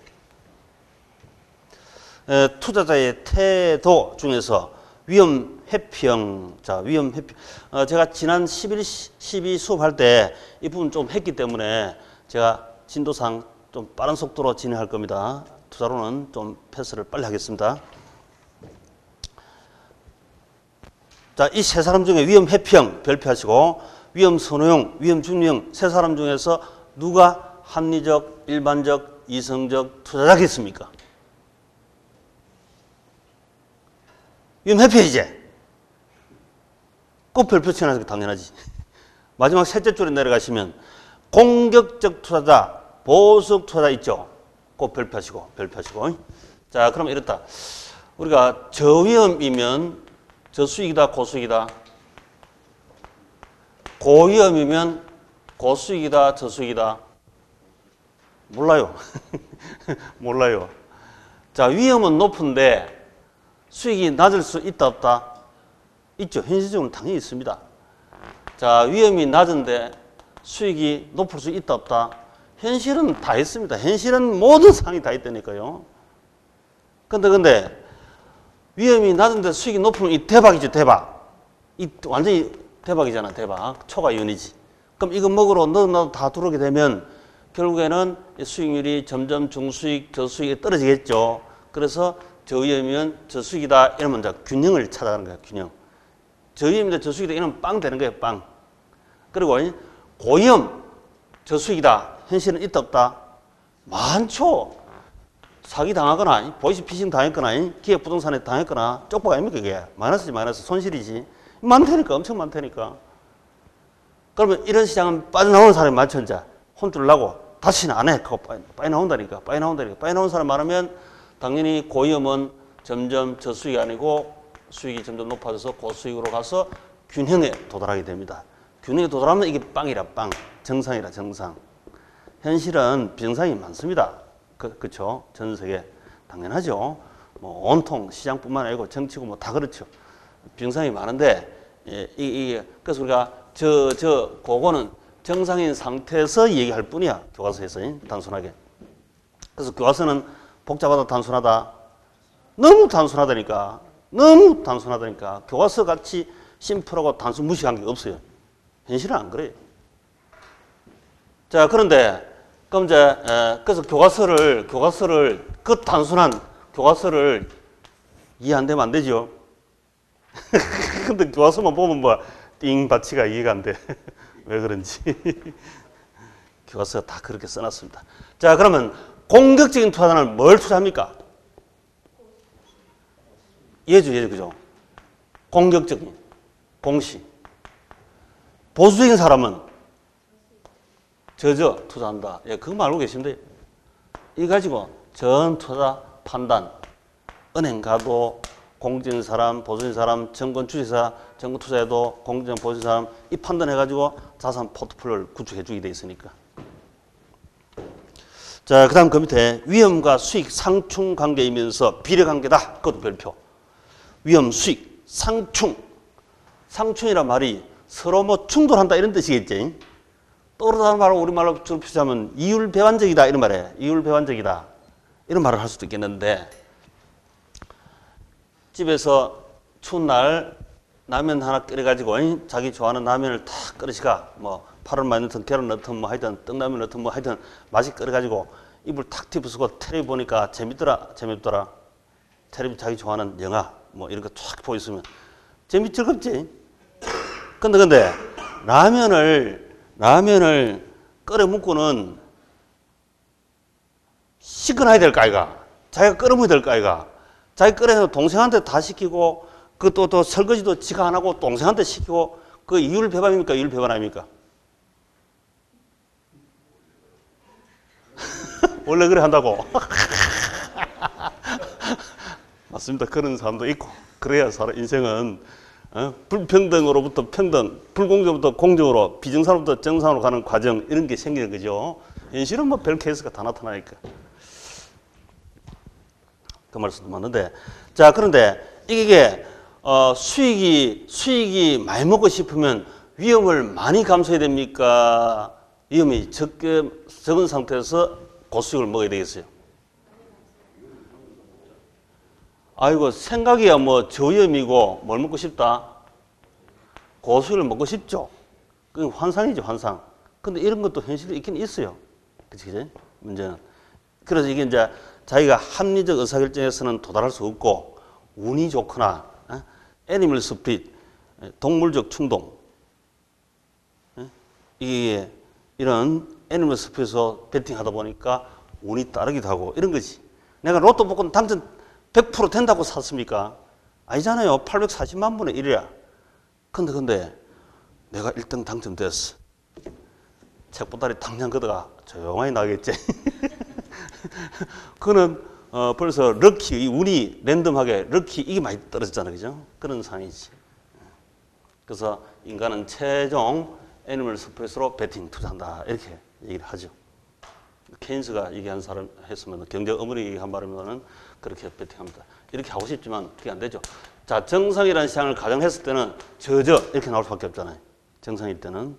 투자자의 태도 중에서 위험 회피형. 자, 위험 회피. 제가 지난 12 수업할 때 이 부분 좀 했기 때문에 제가 진도상 좀 빠른 속도로 진행할 겁니다. 투자로는 좀 패스를 빨리 하겠습니다. 자, 이 세 사람 중에 위험 회피형 별표하시고 위험 선호형, 위험 중리형 세 사람 중에서 누가 합리적, 일반적, 이성적 투자자겠습니까? 위험 회피해 이제. 꼭 별표 치는 게 당연하지. 마지막 셋째 줄에 내려가시면 공격적 투자자, 보수적 투자자 있죠. 꼭 별표하시고. 자, 그럼 이렇다. 우리가 저위험이면 저수익이다, 고수익이다. 고위험이면 고수익이다, 저수익이다. 몰라요. 몰라요. 자, 위험은 높은데 수익이 낮을 수 있다, 없다? 있죠. 현실적으로 당연히 있습니다. 자, 위험이 낮은데 수익이 높을 수 있다, 없다? 현실은 다 있습니다. 현실은 모든 상황이 다 있다니까요. 근데 위험이 낮은데 수익이 높으면 이 대박이죠, 대박. 이 완전히 대박이잖아, 대박. 초과이온이지. 그럼 이거 먹으러 너도 다 들어오게 되면 결국에는 수익률이 점점 중수익, 저수익이 떨어지겠죠. 그래서 저위험이면 저수익이다 이러면 이제 균형을 찾아가는 거야. 균형. 저위험이다 저수익이다 이러면 빵 되는 거예요. 빵. 그리고 고위험 저수익이다. 현실은 있다 없다. 많죠. 사기 당하거나 보이스피싱 당했거나 기업 부동산에 당했거나 쪽박 아닙니까 그게. 마이너스지 마이너스. 손실이지. 많다니까. 엄청 많다니까. 그러면 이런 시장은 빠져나오는 사람이 많죠. 이제 혼쭐나고 다시는 안 해. 그거 빠져나온다니까. 빠져나오는 사람 많으면 당연히 고위험은 점점 저수익이 아니고 수익이 점점 높아져서 고수익으로 가서 균형에 도달하게 됩니다. 균형에 도달하면 이게 빵이라 빵. 정상이라 정상. 현실은 비정상이 많습니다. 그렇죠? 전 세계. 당연하죠. 뭐 온통 시장뿐만 아니고 정치고 뭐 다 그렇죠. 비정상이 많은데 그래서 우리가 그거는 정상인 상태에서 얘기할 뿐이야. 교과서에서 단순하게. 그래서 교과서는 복잡하다 단순하다. 너무 단순하다니까. 교과서 같이 심플하고 단순 무식한 게 없어요. 현실은 안 그래요. 자, 그런데 그럼 이제 그래서 교과서를 그 단순한 교과서를 이해 안 되면 안 되죠. 근데 교과서만 보면 뭐 띵 바치가 이해가 안 돼. 왜 그런지. 교과서가 다 그렇게 써놨습니다. 자, 그러면 공격적인 투자자는 뭘 투자합니까? 예주, 그죠? 공격적인, 공시. 보수적인 사람은 투자한다. 예, 그거 알고 계신데, 이 가지고 전 투자 판단, 은행 가도 공적인 사람, 보수적인 사람, 정권 주식사, 정권 투자에도 공정 보수적인 사람, 이 판단해가지고 자산 포트폴리오를 구축해주게 돼 있으니까. 자, 그 다음 그 밑에 위험과 수익 상충 관계이면서 비례 관계다. 그것도 별표. 위험, 수익, 상충. 상충이란 말이 서로 뭐 충돌한다 이런 뜻이겠지. 떠오르다는 말로 우리말로 표시하면 이율배반적이다 이런 말이에요. 이율배반적이다. 이런 말을 할 수도 있겠는데 집에서 추운 날 라면 하나 끓여가지고 자기 좋아하는 라면을 탁 끓이시가 뭐 파를 많이 넣든 계란 넣든 뭐 하여튼 떡라면 넣든 뭐 하여튼 맛있게 끓여가지고 이불 탁 뒤부수고 텔레비 보니까 재밌더라. 텔레비 자기 좋아하는 영화 뭐 이런 거 쫙 보고 있으면 즐겁지. 근데 라면을 끓여 먹고는 식어놔야 될 거 아이가. 자기가 끓여 먹어야 될 거 아이가. 자기 끓여서 동생한테 다 시키고 그 또 설거지도 지가 안 하고 동생한테 시키고 그 이율배반입니까? 이율배반 아닙니까? 원래 그래 한다고. 맞습니다. 그런 사람도 있고 그래야 인생은 불평등으로부터 평등, 불공정부터 공정으로, 비정상으로부터 정상으로 가는 과정 이런 게 생기는 거죠. 현실은 뭐 별 케이스가 다 나타나니까. 그 말씀도 맞는데, 자 그런데 이게 수익이 많이 먹고 싶으면 위험을 많이 감수해야 됩니까? 위험이 적은 상태에서 고수익을 먹어야 되겠어요. 아이고 생각이야 뭐 저위험이고 뭘 먹고 싶다? 고수익을 먹고 싶죠. 그건 환상이죠, 환상. 근데 이런 것도 현실에 있긴 있어요. 그치? 문제는. 그래서 이게 이제 자기가 합리적 의사결정에서는 도달할 수 없고 운이 좋거나 애니멀 스피릿, 동물적 충동 이게 이런 애니멀 스피릿에서 베팅하다 보니까 운이 따르기도 하고 이런 거지. 내가 로또 복권 당첨 100% 된다고 샀습니까? 아니잖아요. 840만 분의 1이야. 근데 내가 1등 당첨됐어. 책보따리 당장 걷어가 조용하게 나겠지. 그거는 벌써 럭키, 운이 랜덤하게 럭키 이게 많이 떨어졌잖아요. 그죠? 그런 상황이지. 그래서 인간은 최종 애니멀 스프레스로 베팅 투자한다. 이렇게 얘기를 하죠. 케인스가 얘기한 사람 했으면 경제 어머니 얘기한 말이면은 그렇게 베팅합니다. 이렇게 하고 싶지만 그게 안 되죠. 자, 정상이라는 시장을 가정했을 때는 이렇게 나올 수밖에 없잖아요. 정상일 때는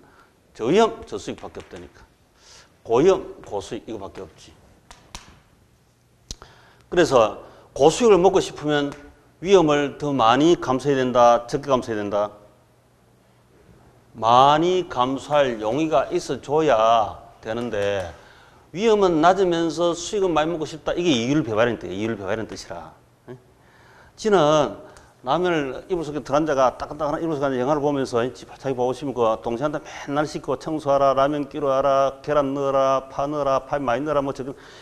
저위험, 저수익밖에 없다니까. 고위험, 고수익 이거밖에 없지. 그래서 고수익을 먹고 싶으면 위험을 더 많이 감수해야 된다, 적게 감수해야 된다. 많이 감수할 용의가 있어줘야 되는데 위험은 낮으면서 수익은 많이 먹고 싶다. 이게 이율배반이라는 뜻이야. 이율배반이라는 뜻이라. 지는 남을 이불 속에 들어앉아가 따끈따끈한 이불 속에 영화를 보면서 자기 보고 싶으면 그 동생한테 맨날 씻고 청소하라, 라면 끼로하라, 계란 넣어라, 파 넣어라, 파 많이 넣어라, 뭐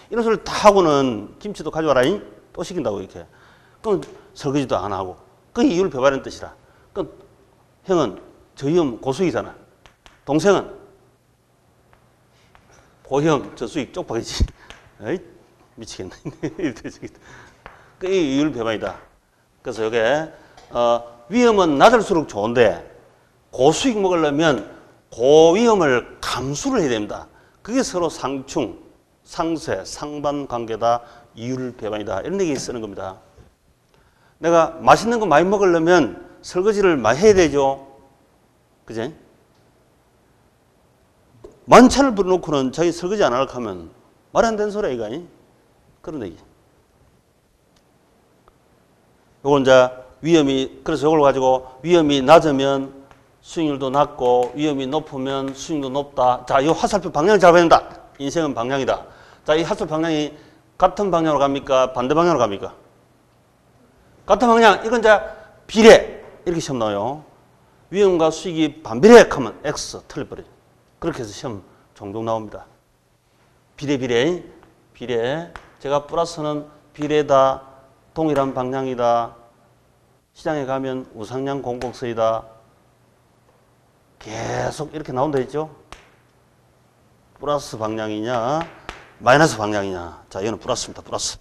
이런 소리를 다 하고는 김치도 가져와라, 또 시킨다고 이렇게. 그럼 설거지도 안 하고. 그게 이율 배반이라는 뜻이라. 그럼 형은 저희형 고수익이잖아. 동생은 고형 저수익 쪽박이지. 에이, 미치겠네. 그게 이율 배반이다. 그래서 이게 위험은 낮을수록 좋은데 고수익 먹으려면 고위험을 감수를 해야 됩니다. 그게 서로 상충, 상쇄, 상반 관계다, 이율 배반이다. 이런 얘기 쓰는 겁니다. 내가 맛있는 거 많이 먹으려면 설거지를 많이 해야 되죠. 그지? 만찬을 부려놓고는 자기 설거지 안 하려고 하면 말이 안 되는 소리야, 이거. 그런 얘기. 요건 이제 위험이, 그래서 이걸 가지고 위험이 낮으면 수익률도 낮고 위험이 높으면 수익률도 높다. 자, 이 화살표 방향을 잡아야 된다. 인생은 방향이다. 자, 이 화살표 방향이 같은 방향으로 갑니까? 반대 방향으로 갑니까? 같은 방향. 이건 이제 비례. 이렇게 시험 나와요. 위험과 수익이 반비례 하면 X 틀려버려요. 그렇게 해서 시험 종종 나옵니다. 비례. 제가 플러스는 비례다. 동일한 방향이다. 시장에 가면 우상향 공복서이다. 계속 이렇게 나온다 했죠. 플러스 방향이냐 마이너스 방향이냐. 자, 이거는 플러스입니다. 플러스.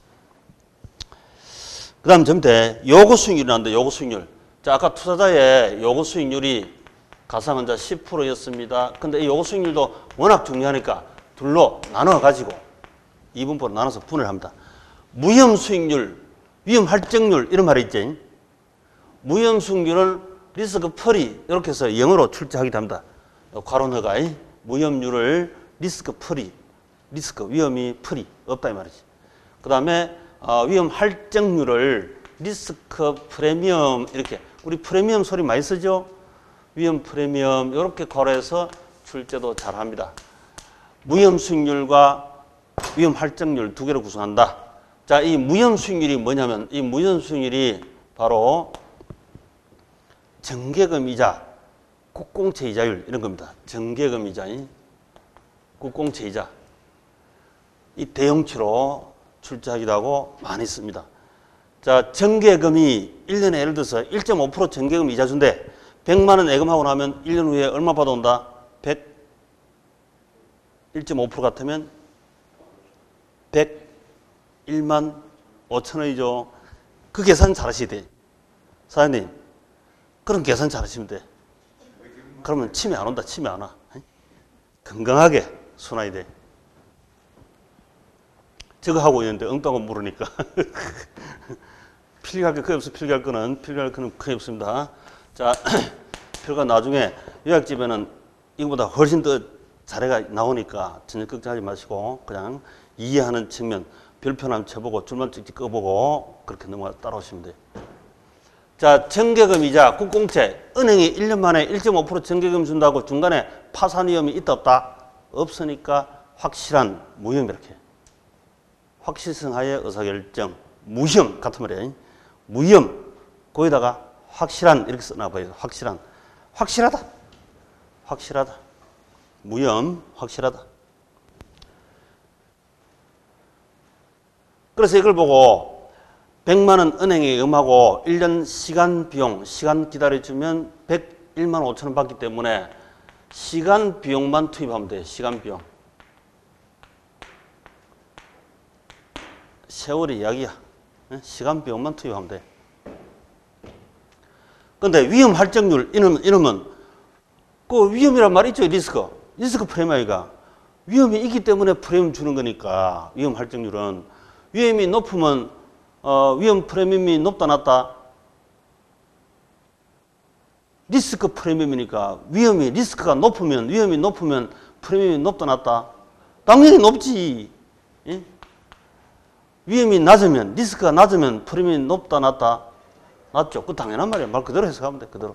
그 다음 점대 요구 수익률이 나왔는데 요구 수익률. 자, 아까 투자자의 요구 수익률이 가상환자 10%였습니다. 근데 이 요구 수익률도 워낙 중요하니까 둘로 나눠 가지고 이분포로 나눠서 분을 합니다. 무위험 수익률, 위험 할증률 이런 말이 있지. 무위험 수익률은 리스크 프리 이렇게 해서 영어로 출제하기도 합니다. 괄호너가 무위험률을 리스크 프리, 리스크 위험이 프리 없다 이 말이지. 그 다음에 위험 할증률을 리스크 프리미엄 이렇게 우리 프리미엄 소리 많이 쓰죠. 위험 프리미엄 이렇게 괄호해서 출제도 잘 합니다. 무위험 수익률과 위험 할증률 두 개를 구성한다. 자, 이 무위험 수익률이 뭐냐면 이 무위험 수익률이 바로 정계금 이자, 국공채 이자율 이런 겁니다. 정계금 이자, 국공채 이자. 이 대형치로 출제하기도 하고 많이 씁니다. 자, 정계금이 1년에 예를 들어서 1.5% 정계금 이자 준대. 100만 원 예금하고 나면 1년 후에 얼마 받아온다? 1.5% 같으면 101만 5천 원이죠. 그 계산 잘하셔야 돼. 사장님, 그런 계산 잘하시면 돼. 그러면 치매 안 온다. 치매 안 와. 건강하게 순환이 돼. 저거 하고 있는데 엉뚱한 거 모르니까. 필기할 게 거의 없어. 필기할 거는 거의 없습니다. 자, 필기가 나중에 요약집에는 이거보다 훨씬 더 자료가 나오니까 전혀 걱정하지 마시고 그냥 이해하는 측면 별표 한번 쳐보고 줄만 찍찍 꺼보고 그렇게 넘어가 따라오시면 돼요. 자, 정계금 이자, 국공채. 은행이 1년 만에 1.5% 정계금 준다고 중간에 파산 위험이 있다 없다? 없으니까 확실한 무혐 이렇게. 확실성 하에 의사결정. 무혐 같은 말이에요. 무혐. 거기다가 확실한 이렇게 써놔봐요. 확실한. 확실하다. 확실하다. 무혐. 확실하다. 그래서 이걸 보고 100만 원 은행에 예금하고 1년 시간 비용, 시간 기다려주면 101만 5천 원 받기 때문에 시간 비용만 투입하면 돼요. 시간 비용. 세월이 이야기야. 시간 비용만 투입하면 돼. 근데 위험 할증률 이러면 그 위험이란 말이 있죠. 리스크 프리미엄이가 위험이 있기 때문에 프리미엄 주는 거니까 위험 할증률은 위험이 높으면 위험 프리미엄이 높다 낮다? 리스크 프리미엄이니까 리스크가 높으면 위험이 높으면 프리미엄이 높다 낮다? 당연히 높지. 예? 위험이 낮으면 리스크가 낮으면 프리미엄이 높다 낮다? 낮죠. 그 당연한 말이야. 말 그대로 해석하면 돼. 그대로.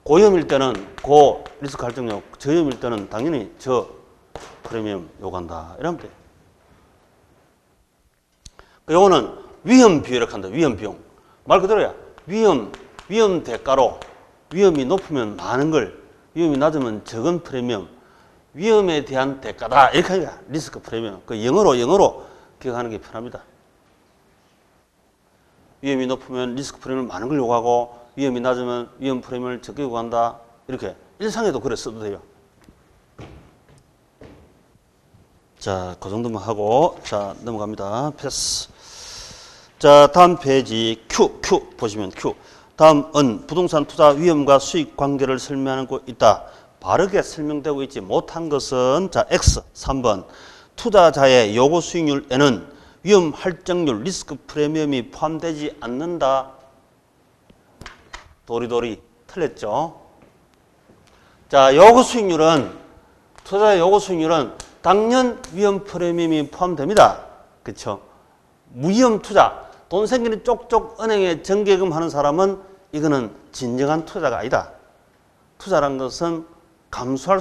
고위험일 때는 고 리스크 할증료, 저위험일 때는 당연히 저 프리미엄 요구한다. 이러면 돼. 요거는 위험 비율을 한다. 위험 비용. 말 그대로야. 위험 대가로 위험이 높으면 많은 걸, 위험이 낮으면 적은 프리미엄. 위험에 대한 대가다. 이렇게 하는 거야. 리스크 프리미엄. 그 영어로 기억하는 게 편합니다. 위험이 높으면 리스크 프리미엄을 많은 걸 요구하고 위험이 낮으면 위험 프리미엄을 적게 요구한다. 이렇게 일상에도 그래 써도 돼요. 자, 그 정도만 하고 자 넘어갑니다. 패스. 자, 다음 페이지 Q 보시면 Q. 다음은 부동산 투자 위험과 수익 관계를 설명하고 있다. 바르게 설명되고 있지 못한 것은 자 X 3번 투자자의 요구 수익률에는 위험 할증률 리스크 프리미엄이 포함되지 않는다. 도리도리 틀렸죠. 자, 요구 수익률은 투자자의 요구 수익률은 당연 위험 프리미엄이 포함됩니다. 그렇죠? 무위험 투자 돈 생기는 쪽쪽 은행에 정기예금 하는 사람은 이거는 진정한 투자가 아니다. 투자란 것은 감당할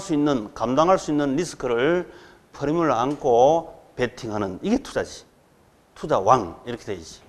수 있는 리스크를 프리미엄을 안고 베팅하는 이게 투자지. 투자 왕 이렇게 되지.